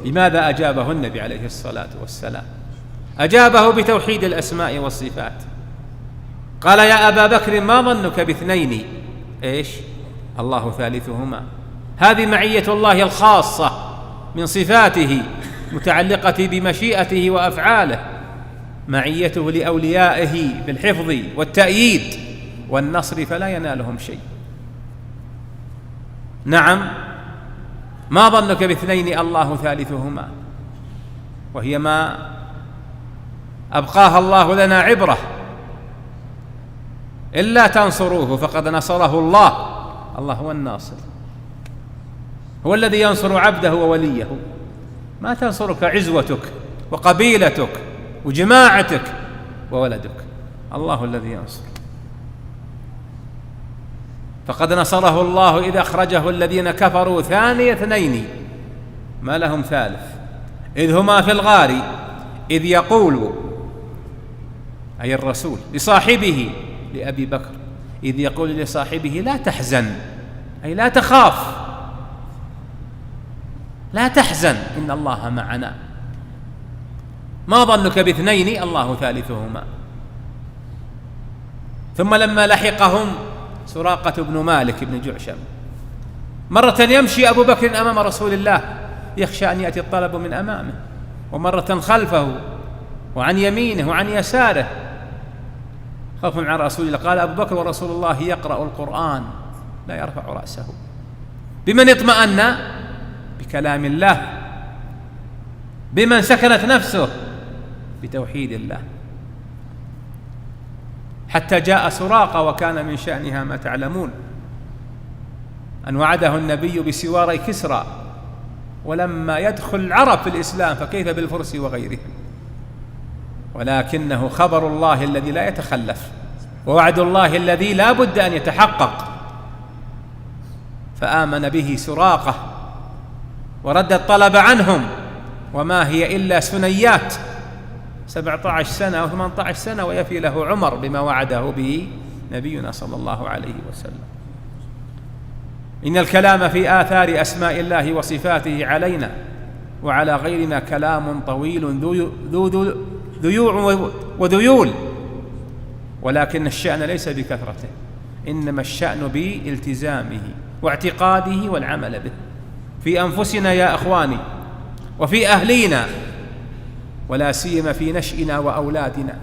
A: لماذا أجابه النبي عليه الصلاة والسلام؟ أجابه بتوحيد الأسماء والصفات. قال: يا أبا بكر، ما ظنك باثنين؟ إيش؟ الله ثالثهما. هذه معية الله الخاصة من صفاته متعلقة بمشيئته وأفعاله، معيته لأوليائه بالحفظ والتأييد والنصر، فلا ينالهم شيء. نعم، ما ظنك باثنين الله ثالثهما، وهي ما أبقاها الله لنا عبرة. إلا تنصروه فقد نصره الله. الله هو الناصر، هو الذي ينصر عبده ووليه. ما تنصرك عزوتك وقبيلتك وجماعتك وولدك، الله الذي ينصر. فقد نصره الله إذ أخرجه الذين كفروا ثاني اثنين ما لهم ثالث إذ هما في الغار إذ يقول أي الرسول لصاحبه لأبي بكر إذ يقول لصاحبه لا تحزن أي لا تخاف لا تحزن إن الله معنا ما ظنك باثنين الله ثالثهما. ثم لما لحقهم سراقة بن مالك بن جعشم مرة يمشي أبو بكر أمام رسول الله يخشى أن يأتي الطلب من أمامه، ومرة خلفه وعن يمينه وعن يساره خوفا عن رسول الله. قال أبو بكر ورسول الله يقرأ القرآن لا يرفع رأسه. بمن اطمأن؟ بكلام الله. بمن سكنت نفسه؟ بتوحيد الله. حتى جاء سراقة وكان من شأنها ما تعلمون أن وعده النبي بسواري كسرى، ولما يدخل العرب في الإسلام فكيف بالفرس وغيرهم، ولكنه خبر الله الذي لا يتخلف ووعد الله الذي لا بد أن يتحقق. فآمن به سراقة ورد الطلب عنهم، وما هي إلا سنيات 17 سنة أو 18 سنة ويفي له عمر بما وعده به نبينا صلى الله عليه وسلم. إن الكلام في آثار أسماء الله وصفاته علينا وعلى غيرنا كلام طويل ذو ذيوع وذيول، ولكن الشأن ليس بكثرته، إنما الشأن بالتزامه واعتقاده والعمل به في أنفسنا يا أخواني، وفي أهلينا، ولا سيما في نشئنا وأولادنا.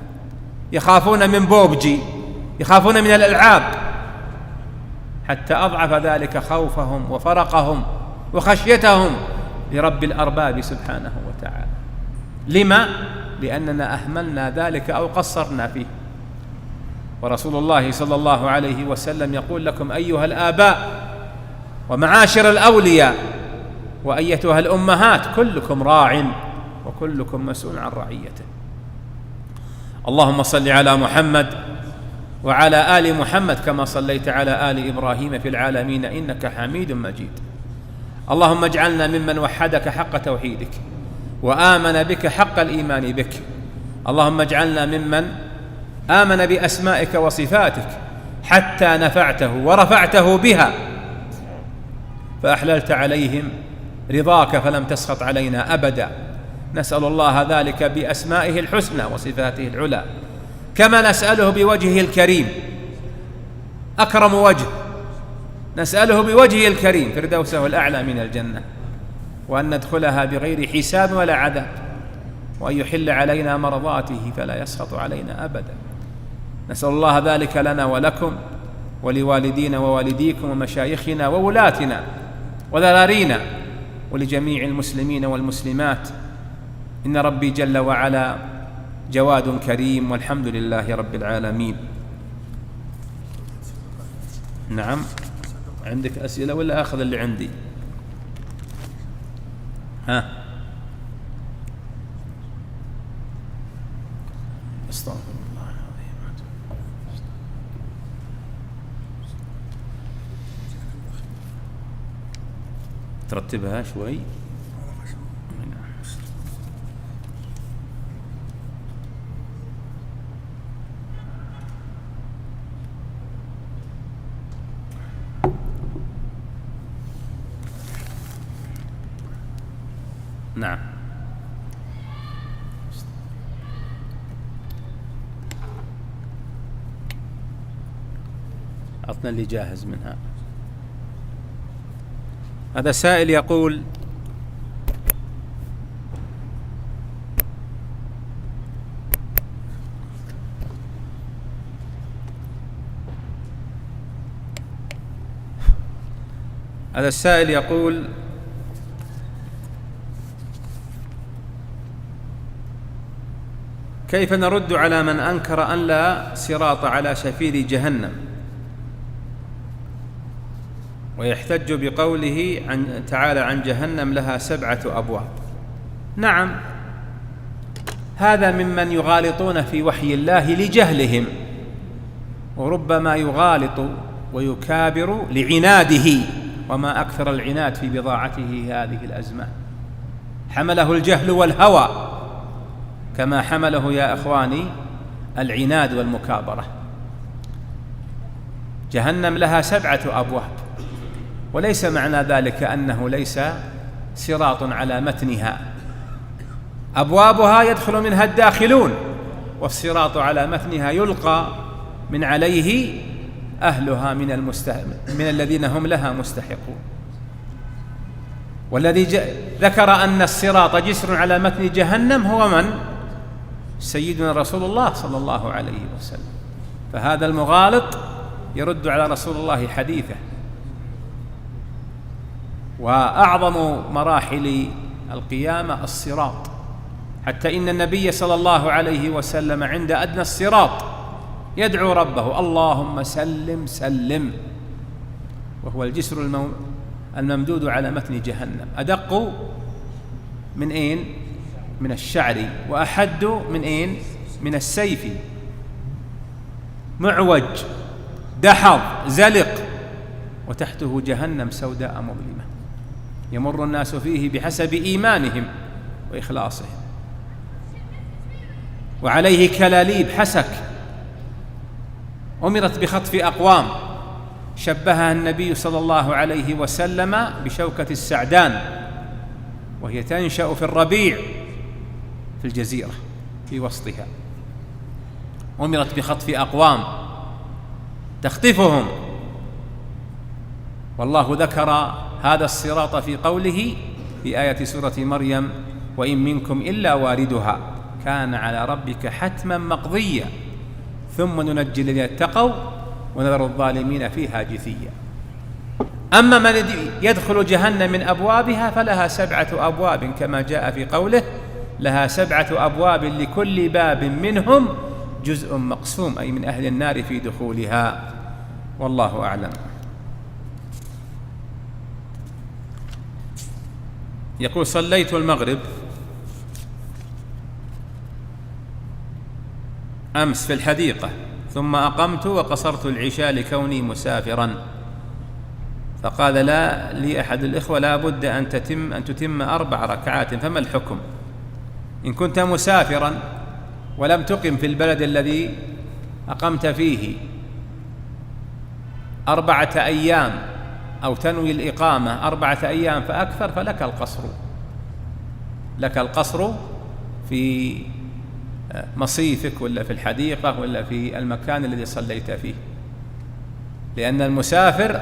A: يخافون من بوبجي، يخافون من الألعاب، حتى أضعف ذلك خوفهم وفرقهم وخشيتهم لرب الأرباب سبحانه وتعالى. لما؟ لأننا أهملنا ذلك أو قصرنا فيه. ورسول الله صلى الله عليه وسلم يقول لكم أيها الآباء ومعاشر الأولياء وأيتها الأمهات كلكم راع وكلكم مسؤول عن رعيته. اللهم صل على محمد وعلى آل محمد كما صليت على آل إبراهيم في العالمين إنك حميد مجيد. اللهم اجعلنا ممن وحدك حق توحيدك وآمن بك حق الإيمان بك. اللهم اجعلنا ممن آمن بأسمائك وصفاتك حتى نفعته ورفعته بها فأحللت عليهم رضاك فلم تسخط علينا أبدا. نسأل الله ذلك بأسمائه الحسنى وصفاته العلى، كما نسأله بوجهه الكريم أكرم وجه، نسأله بوجهه الكريم فردوسه الأعلى من الجنة، وأن ندخلها بغير حساب ولا عذاب، وأن يحل علينا مرضاته فلا يسخط علينا أبدا. نسأل الله ذلك لنا ولكم ولوالدينا ووالديكم ومشايخنا وولاتنا وذرارينا ولجميع المسلمين والمسلمات. إن ربي جل وعلا جواد كريم والحمد لله رب العالمين. نعم، عندك أسئلة ولا أخذ اللي عندي؟ ها، استغفر الله العظيم. ترتبها شوي. نعم، عطنا اللي جاهز منها. هذا سائل يقول: هذا السائل يقول: كيف نرد على من أنكر أن لا صراط على شفير جهنم ويحتج بقوله تعالى عن جهنم لها 7 أبواب؟ نعم، هذا ممن يغالطون في وحي الله لجهلهم، وربما يغالط ويكابر لعناده، وما أكثر العناد في بضاعته هذه الأزمان. حمله الجهل والهوى كما حمله يا إخواني العناد والمكابرة. جهنم لها 7 أبواب، وليس معنى ذلك أنه ليس صراط على متنها، أبوابها يدخل منها الداخلون، والصراط على متنها يلقى من عليه أهلها من الذين هم لها مستحقون. والذي ذكر أن الصراط جسر على متن جهنم هو من؟ سيدنا رسول الله صلى الله عليه وسلم. فهذا المغالط يرد على رسول الله حديثه. وأعظم مراحل القيامة الصراط، حتى إن النبي صلى الله عليه وسلم عند أدنى الصراط يدعو ربه: اللهم سلم سلم، وهو الجسر الممدود على متن جهنم، أدق من أين؟ من الشعر، وأحد من أين؟ من السيف، معوج دحض زلق، وتحته جهنم سوداء مظلمة يمر الناس فيه بحسب إيمانهم وإخلاصهم، وعليه كلاليب حسك أمرت بخطف أقوام شبهها النبي صلى الله عليه وسلم بشوكة السعدان، وهي تنشأ في الربيع في الجزيرة في وسطها. أمرت بخطف أقوام تخطفهم، والله ذكر هذا الصراط في قوله في آية سورة مريم: وإن منكم إلا واردها كان على ربك حتما مقضيا ثم ننجي الذين اتقوا ونذر الظالمين فيها جثيا. أما من يدخل جهنم من أبوابها فلها 7 أبواب، كما جاء في قوله: لها 7 أبواب لكل باب منهم جزء مقسوم، أي من أهل النار في دخولها. والله أعلم. يقول: صليت المغرب أمس في الحديقة، ثم أقمت وقصرت العشاء لكوني مسافرا، فقال لي أحد الإخوة: لا بد أن تتم 4 ركعات، فما الحكم؟ إن كنت مسافرا ولم تقم في البلد الذي أقمت فيه 4 أيام أو تنوي الإقامة 4 أيام فأكثر، فلك القصر، لك القصر في مصيفك ولا في الحديقة ولا في المكان الذي صليت فيه، لأن المسافر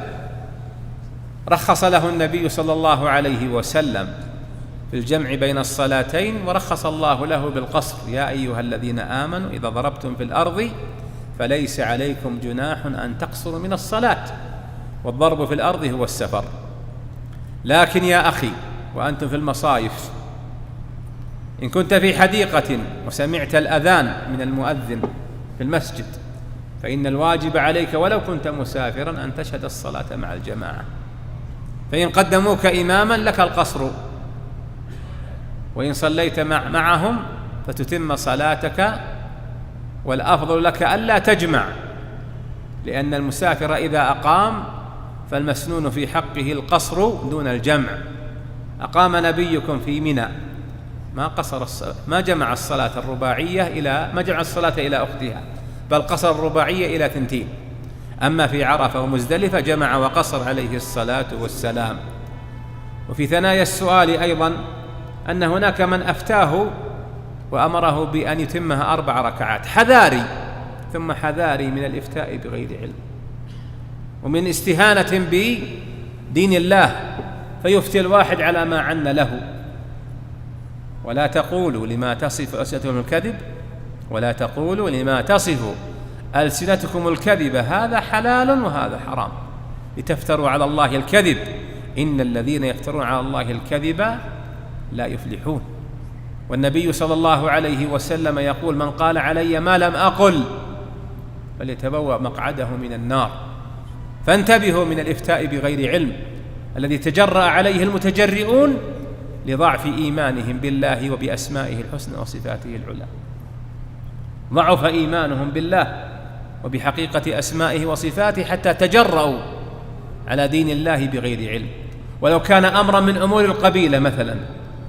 A: رخص له النبي صلى الله عليه وسلم في الجمع بين الصلاتين، ورخص الله له بالقصر: يا أيها الذين آمنوا إذا ضربتم في الأرض فليس عليكم جناح أن تقصروا من الصلاة، والضرب في الأرض هو السفر. لكن يا أخي وأنتم في المصايف، إن كنت في حديقة وسمعت الأذان من المؤذن في المسجد فإن الواجب عليك ولو كنت مسافرا أن تشهد الصلاة مع الجماعة، فإن قدموك إماما لك القصر، وإن صليت معهم فتتم صلاتك، والأفضل لك ألا تجمع، لأن المسافر إذا أقام فالمسنون في حقه القصر دون الجمع. أقام نبيكم في منى ما جمع الصلاة الرباعية إلى أختها، بل قصر الرباعية إلى 2. أما في عرفة ومزدلفة جمع وقصر عليه الصلاة والسلام. وفي ثنايا السؤال أيضا أن هناك من أفتاه وأمره بأن يتمها 4 ركعات، حذاري ثم حذاري من الإفتاء بغير علم ومن استهانة بدين الله، فيفتي الواحد على ما عن له. ولا تقولوا لما تصف ألسنتكم الكذب ولا تقولوا لما تصف ألسنتكم الكذب هذا حلال وهذا حرام لتفتروا على الله الكذب إن الذين يفترون على الله الكذب لا يفلحون. والنبي صلى الله عليه وسلم يقول: من قال علي ما لم أقل فليتبوأ مقعده من النار. فانتبهوا من الإفتاء بغير علم الذي تجرأ عليه المتجرئون لضعف إيمانهم بالله وبأسمائه الحسنى وصفاته العلى. ضعف إيمانهم بالله وبحقيقة أسمائه وصفاته حتى تجرؤوا على دين الله بغير علم. ولو كان أمرا من أمور القبيلة مثلا،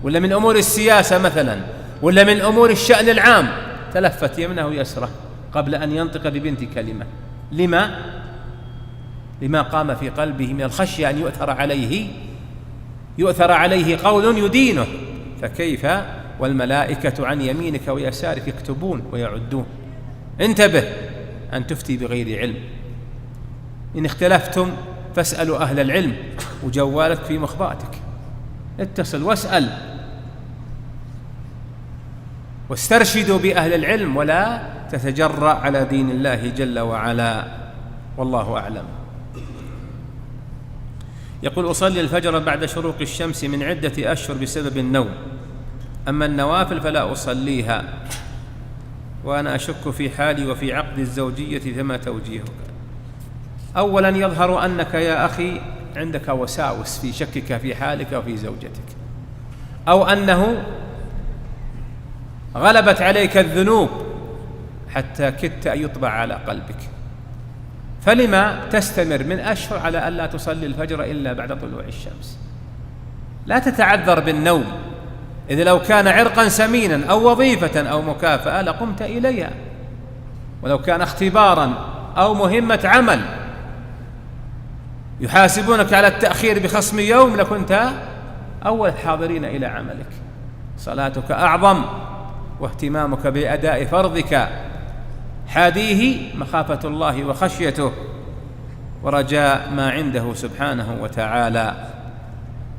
A: ولا من أمور السياسة مثلا، ولا من أمور الشأن العام، تلفت يمنه يسره قبل أن ينطق ببنت كلمة. لما قام في قلبه من الخشية أن يؤثر عليه قول يدينه، فكيف والملائكة عن يمينك ويسارك يكتبون ويعدون. انتبه أن تفتي بغير علم. إن اختلفتم فاسألوا أهل العلم، وجوالك في مخباتك، اتصل واسأل واسترشدوا بأهل العلم، ولا تتجرأ على دين الله جل وعلا. والله أعلم. يقول: أصلي الفجر بعد شروق الشمس من عدة أشهر بسبب النوم، أما النوافل فلا أصليها، وأنا أشك في حالي وفي عقد الزوجية، فما توجيهك؟ أولا، يظهر أنك يا أخي عندك وساوس في شكك في حالك وفي زوجتك، أو أنه غلبت عليك الذنوب حتى كدت أن يطبع على قلبك. فلما تستمر من أشهر على أن لا تصلي الفجر إلا بعد طلوع الشمس؟ لا تتعذر بالنوم، إذ لو كان عرقا سمينا أو وظيفة أو مكافأة لقمت إليها، ولو كان اختبارا أو مهمة عمل يحاسبونك على التأخير بخصم يوم لكنت أول الحاضرين إلى عملك. صلاتك أعظم، واهتمامك بأداء فرضك حاديه مخافة الله وخشيته ورجاء ما عنده سبحانه وتعالى.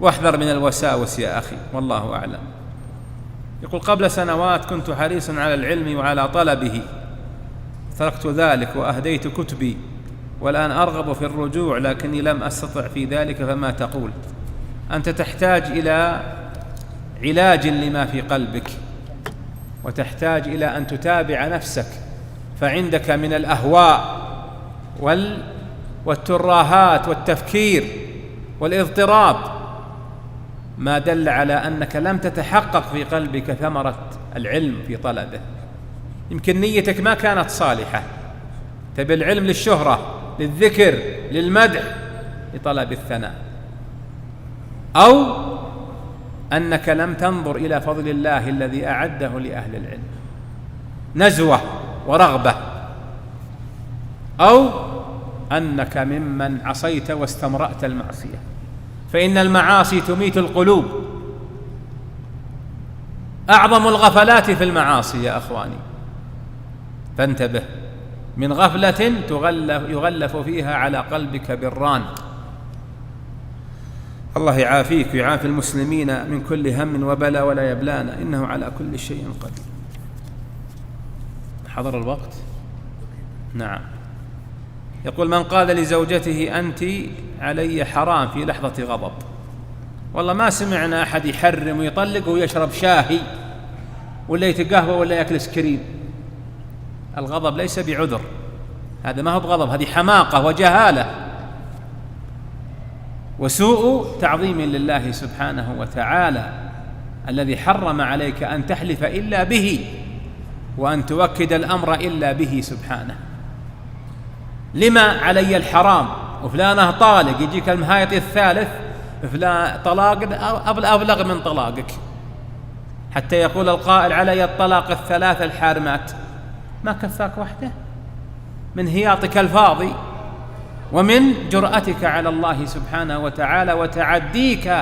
A: واحذر من الوساوس يا أخي، والله أعلم. يقول: قبل سنوات كنت حريصا على العلم وعلى طلبه، تركت ذلك وأهديت كتبي، والآن أرغب في الرجوع لكني لم أستطع في ذلك، فما تقول؟ أنت تحتاج إلى علاج لما في قلبك، وتحتاج إلى أن تتابع نفسك، فعندك من الأهواء والتراهات والتفكير والاضطراب ما دل على أنك لم تتحقق في قلبك ثمرة العلم في طلبه. يمكن نيتك ما كانت صالحة، تبي العلم للشهرة، للذكر، للمدح، لطلب الثناء، أو أنك لم تنظر إلى فضل الله الذي أعده لأهل العلم، نزوة ورغبة، أو أنك ممن عصيت واستمرأت المعصية، فإن المعاصي تميت القلوب. أعظم الغفلات في المعاصي يا أخواني، فانتبه من غفلة يغلف فيها على قلبك بران. الله يعافيك ويعافي المسلمين من كل هم وبلاء ولا يبلانا، إنه على كل شيء قدير. حضر الوقت؟ نعم. يقول: من قال لزوجته أنت علي حرام في لحظة غضب. والله ما سمعنا أحد يحرم ويطلق ويشرب شاهي ولا يتقهوى ولا يأكل سكريم. الغضب ليس بعذر، هذا ما هو بغضب، هذه حماقة وجهالة وسوء تعظيم لله سبحانه وتعالى، الذي حرم عليك أن تحلف إلا به وأن توكد الأمر إلا به سبحانه. لما علي الحرام وفلانه طالق، يجيك المهايط الثالث فلان طلاق أبلغ من طلاقك، حتى يقول القائل: علي الطلاق الثلاث الحارمات. ما كفاك وحده من هياطك الفاضي ومن جرأتك على الله سبحانه وتعالى وتعديك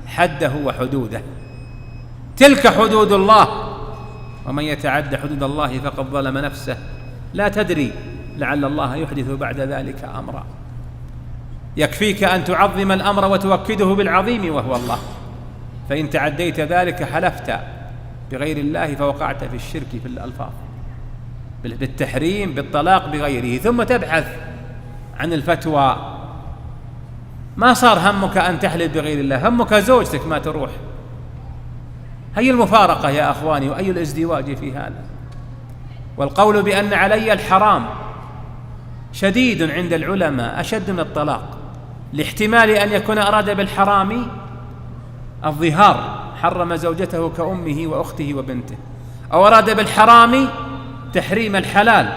A: حده وحدوده. تلك حدود الله، ومن يتعد حدود الله فقد ظلم نفسه، لا تدري لعل الله يحدث بعد ذلك أمرا. يكفيك أن تعظم الأمر وتوكده بالعظيم وهو الله، فإن تعديت ذلك حلفت بغير الله فوقعت في الشرك في الألفاظ، بالتحريم، بالطلاق، بغيره، ثم تبحث عن الفتوى. ما صار همك أن تحلف بغير الله، همك زوجتك ما تروح. هي المفارقة يا أخواني، وأي الازدواج في هذا. والقول بأن علي الحرام شديد عند العلماء، أشد من الطلاق، لاحتمال أن يكون أراد بالحرام الظهار، حرم زوجته كأمه وأخته وبنته، أو أراد بالحرام تحريم الحلال،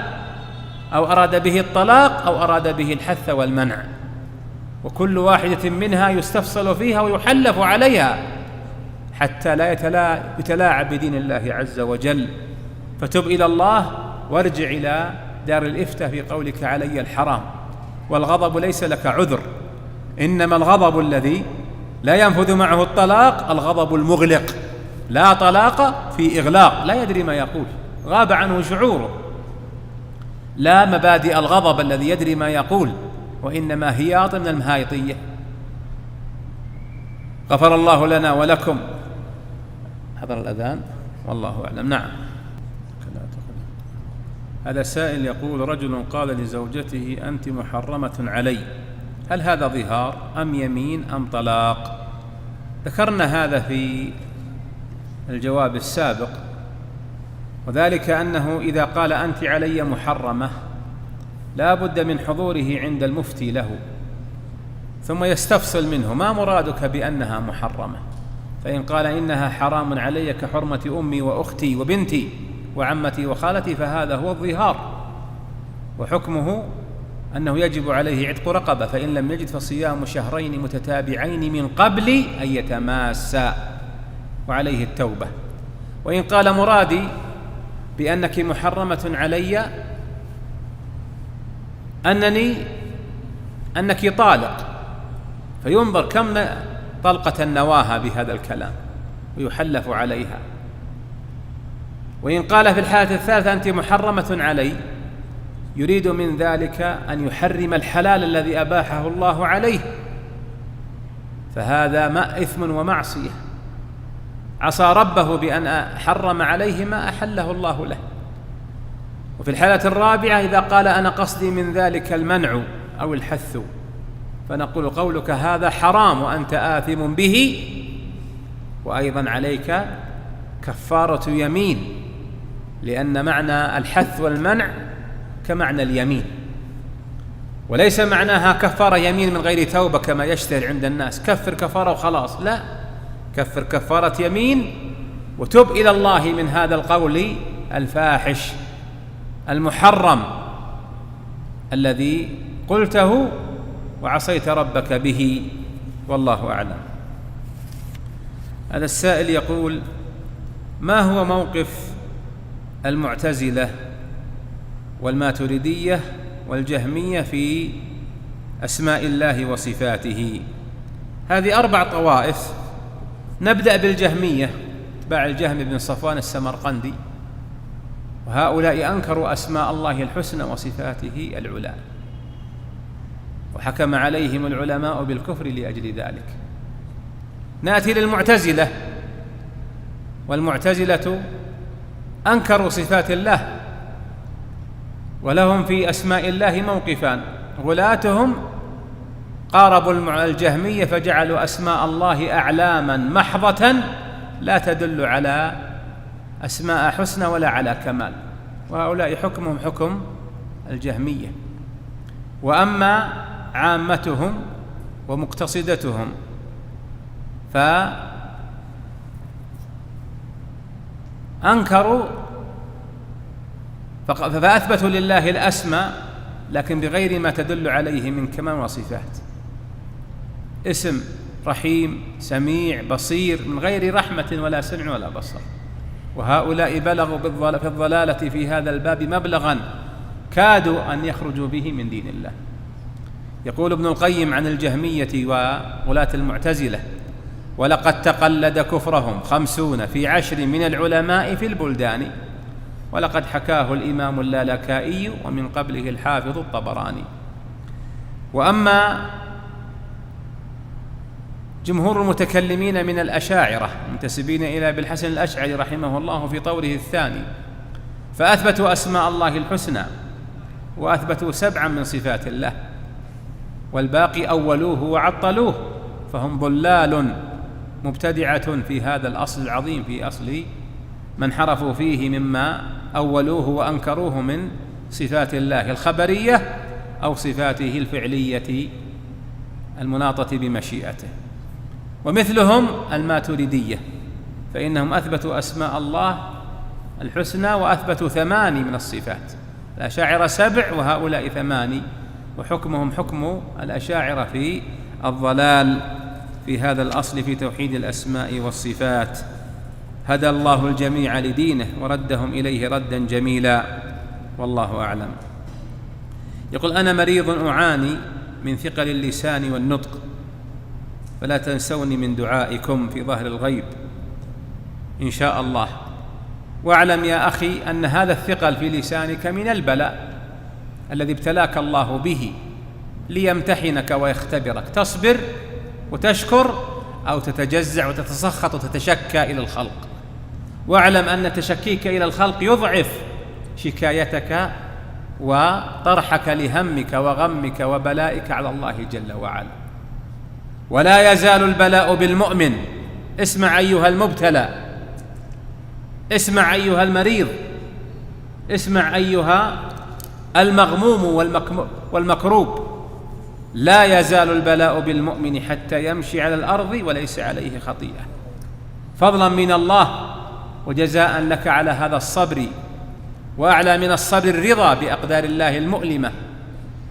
A: أو أراد به الطلاق أو أراد به الحث والمنع، وكل واحدة منها يستفصل فيها ويحلف عليها حتى لا يتلاعب بدين الله عز وجل. فتب إلى الله وارجع إلى دار الإفتاء في قولك علي الحرام. والغضب ليس لك عذر، إنما الغضب الذي لا ينفذ معه الطلاق الغضب المغلق، لا طلاق في إغلاق، لا يدري ما يقول، غاب عنه شعوره، لا مبادئ الغضب الذي يدري ما يقول، وإنما هياط من المهايطية. غفر الله لنا ولكم. حضر الأذان والله أعلم. نعم. هذا سائل يقول: رجل قال لزوجته أنت محرمة علي، هل هذا ظهار أم يمين أم طلاق؟ ذكرنا هذا في الجواب السابق، وذلك أنه إذا قال أنت علي محرمة لا بد من حضوره عند المفتي له، ثم يستفصل منه ما مرادك بأنها محرمة. فإن قال إنها حرام علي كحرمة أمي وأختي وبنتي وعمتي وخالتي فهذا هو الظهار، وحكمه أنه يجب عليه عتق رقبة، فإن لم يجد فصيام شهرين متتابعين من قبل أن يتماسا، وعليه التوبة. وإن قال مرادي بأنك محرمة علي أنك طالق، فينظر كم طلقة النواها بهذا الكلام ويحلف عليها. وإن قال في الحالة الثالثة أنت محرمة علي، يريد من ذلك أن يحرم الحلال الذي أباحه الله عليه، فهذا ما إثم ومعصية، عصى ربه بأن حرم عليه ما أحله الله له. وفي الحالة الرابعة إذا قال أنا قصدي من ذلك المنع أو الحث، فنقول قولك هذا حرام وأنت آثم به، وأيضا عليك كفارة يمين، لأن معنى الحث والمنع كمعنى اليمين، وليس معناها كفارة يمين من غير توبة كما يشتهر عند الناس، كفر كفارة وخلاص، لا، كفر كفارة يمين وتب إلى الله من هذا القول الفاحش المحرم الذي قلته وعصيت ربك به، والله أعلم. هذا السائل يقول: ما هو موقف المعتزلة والماتريدية والجهمية في أسماء الله وصفاته؟ هذه 4 طوائف. نبدأ بالجهمية، اتباع الجهم بن صفوان السمرقندي، وهؤلاء أنكروا أسماء الله الحسنى وصفاته العلى، وحكم عليهم العلماء بالكفر لأجل ذلك. نأتي للمعتزلة، والمعتزلة أنكروا صفات الله، ولهم في أسماء الله موقفان. غلاتهم قاربوا الجهمية فجعلوا أسماء الله أعلاما محضة لا تدل على أسماء حسنى ولا على كمال، وهؤلاء حكمهم حكم الجهمية. وأما عامتهم ومقتصدتهم فأنكروا فأثبتوا لله الأسماء لكن بغير ما تدل عليه من كمال وصفات، اسم رحيم سميع بصير من غير رحمة ولا سمع ولا بصر. وهؤلاء بلغوا في الضلالة في هذا الباب مبلغا كادوا أن يخرجوا به من دين الله. يقول ابن القيم عن الجهمية وغلاة المعتزلة: ولقد تقلد كفرهم 50 في 10 من العلماء في البلدان، ولقد حكاه الإمام اللالكائي ومن قبله الحافظ الطبراني. وأما جمهور المتكلمين من الأشاعرة منتسبين إلى أبي الحسن الأشعري رحمه الله في طوره الثاني، فأثبتوا أسماء الله الحسنى وأثبتوا 7 من صفات الله، والباقي أولوه وعطلوه، فهم ضلال مبتدعة في هذا الأصل العظيم، في أصل من حرفوا فيه مما أولوه وأنكروه من صفات الله الخبرية أو صفاته الفعلية المناطة بمشيئته. ومثلهم الماتريدية، فإنهم أثبتوا أسماء الله الحسنى وأثبتوا 8 من الصفات، الأشاعرة 7 وهؤلاء 8، وحكمهم حكم الأشاعرة في الضلال في هذا الأصل في توحيد الأسماء والصفات. هدى الله الجميع لدينه وردهم إليه ردا جميلا، والله أعلم. يقول: أنا مريض أعاني من ثقل اللسان والنطق، فلا تنسوني من دعائكم في ظهر الغيب إن شاء الله. واعلم يا أخي أن هذا الثقل في لسانك من البلاء الذي ابتلاك الله به ليمتحنك ويختبرك، تصبر وتشكر أو تتجزع وتتسخط وتتشكى إلى الخلق. واعلم أن تشكيك إلى الخلق يضعف شكايتك وطرحك لهمك وغمك وبلائك على الله جل وعلا. ولا يزال البلاء بالمؤمن. اسمع أيها المبتلى، اسمع أيها المريض، اسمع أيها المغموم والمكروب. لا يزال البلاء بالمؤمن حتى يمشي على الأرض وليس عليه خطيئة، فضلا من الله وجزاء لك على هذا الصبر. وأعلى من الصبر الرضا بأقدار الله المؤلمة،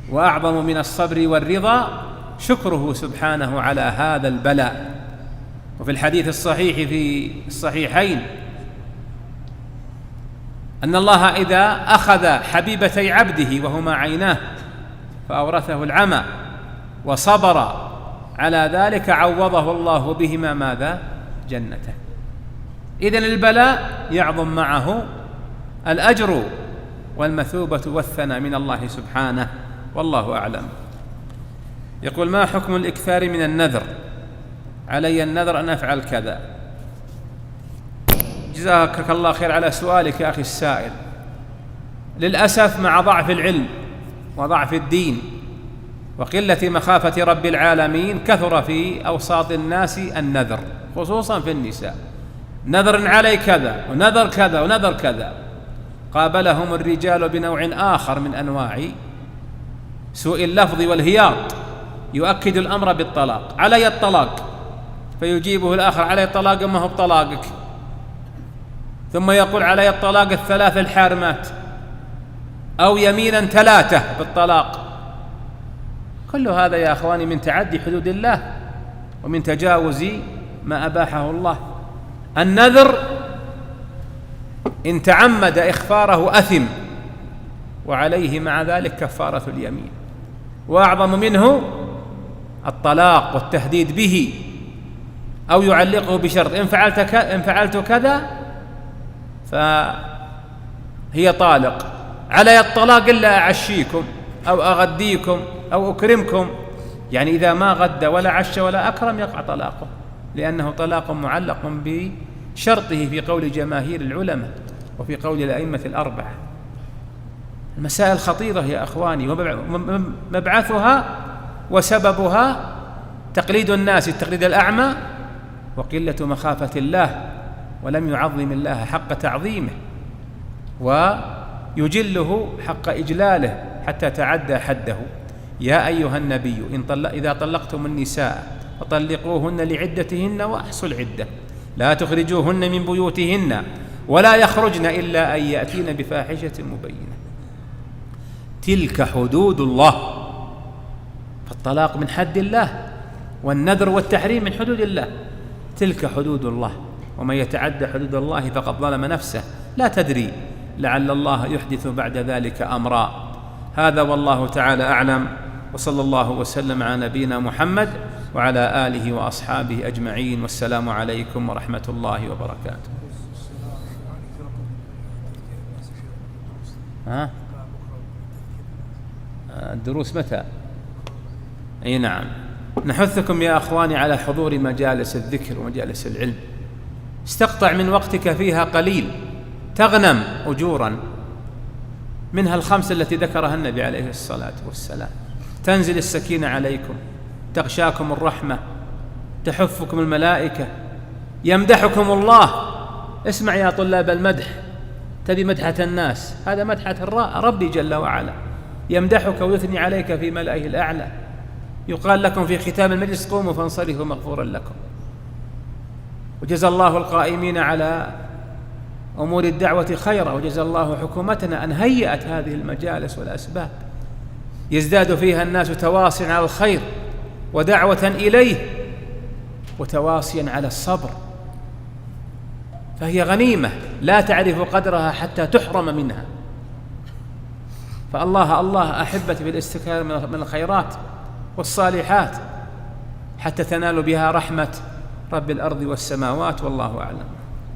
A: وأعظم من الصبر والرضا شكره سبحانه على هذا البلاء. وفي الحديث الصحيح في الصحيحين أن الله إذا أخذ حبيبتي عبده وهما عيناه فأورثه العمى وصبر على ذلك عوضه الله بهما ماذا؟ جنته. إذن البلاء يعظم معه الأجر والمثوبة والثناء من الله سبحانه، والله أعلم. يقول: ما حكم الإكثار من النذر؟ علي النذر أن أفعل كذا. جزاك الله خير على سؤالك يا أخي السائل. للأسف مع ضعف العلم وضعف الدين وقلة مخافة رب العالمين كثر في أوساط الناس النذر، خصوصا في النساء. نذر علي كذا ونذر كذا ونذر كذا. قابلهم الرجال بنوع آخر من أنواع سوء اللفظ والهياط، يؤكد الأمر بالطلاق. علي الطلاق، فيجيبه الآخر: علي الطلاق ما هو بطلاقك. ثم يقول: علي الطلاق الثلاث الحارمات، أو يمينا 3 بالطلاق. كل هذا يا أخواني من تعدي حدود الله ومن تجاوز ما أباحه الله. النذر إن تعمد إخفاره أثم، وعليه مع ذلك كفارة اليمين. وأعظم منه الطلاق والتهديد به، أو يعلقه بشرط: إن فعلت كذا فهي طالق. علي الطلاق إلا أعشيكم أو أغديكم أو أكرمكم. يعني إذا ما غد ولا عش ولا أكرم يقع طلاقه، لأنه طلاق معلق بشرطه في قول جماهير العلماء وفي قول الأئمة الأربعة. المسائل خطيرة يا أخواني، ومبعثها وسببها تقليد الناس التقليد الأعمى وقلة مخافة الله، ولم يعظم الله حق تعظيمه ويجله حق إجلاله حتى تعدى حده. يا أيها النبي إذا طلقتم النساء فطلقوهن لعدتهن وأحصوا العدة، لا تخرجوهن من بيوتهن ولا يخرجن إلا أن يأتين بفاحشة مبينة. تلك حدود الله. فالطلاق من حد الله، والنذر والتحريم من حدود الله. تلك حدود الله، ومن يتعدى حدود الله فقد ظلم نفسه. لا تدري لعل الله يحدث بعد ذلك أمرا. هذا والله تعالى أعلم، وصلى الله وسلم على نبينا محمد وعلى آله وأصحابه أجمعين، والسلام عليكم ورحمة الله وبركاته. الدروس متى؟ أي نعم. نحثكم يا أخواني على حضور مجالس الذكر ومجالس العلم. استقطع من وقتك فيها قليل تغنم أجورا، منها ال5 التي ذكرها النبي عليه الصلاة والسلام. تنزل السكينة عليكم، تغشاكم الرحمة، تحفكم الملائكة، يمدحكم الله. اسمع يا طلاب المدح، تبي مدحة الناس، هذا مدحة ربي جل وعلا، يمدحك ويثني عليك في ملائه الأعلى. يقال لكم في ختام المجلس: قوموا فانصرفوا مغفورا لكم. وجزى الله القائمين على أمور الدعوة خيرا، وجزى الله حكومتنا أن هيأت هذه المجالس والأسباب يزداد فيها الناس تواصيا على الخير ودعوة إليه وتواصيا على الصبر، فهي غنيمة لا تعرف قدرها حتى تحرم منها. فالله الله أحبتي بالاستكثار من الخيرات والصالحات حتى تنال بها رحمة رب الأرض والسماوات، والله أعلم.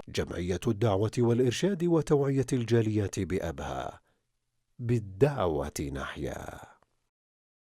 B: جمعية الدعوة والإرشاد وتوعية الجاليات بأبها، بالدعوة نحيا.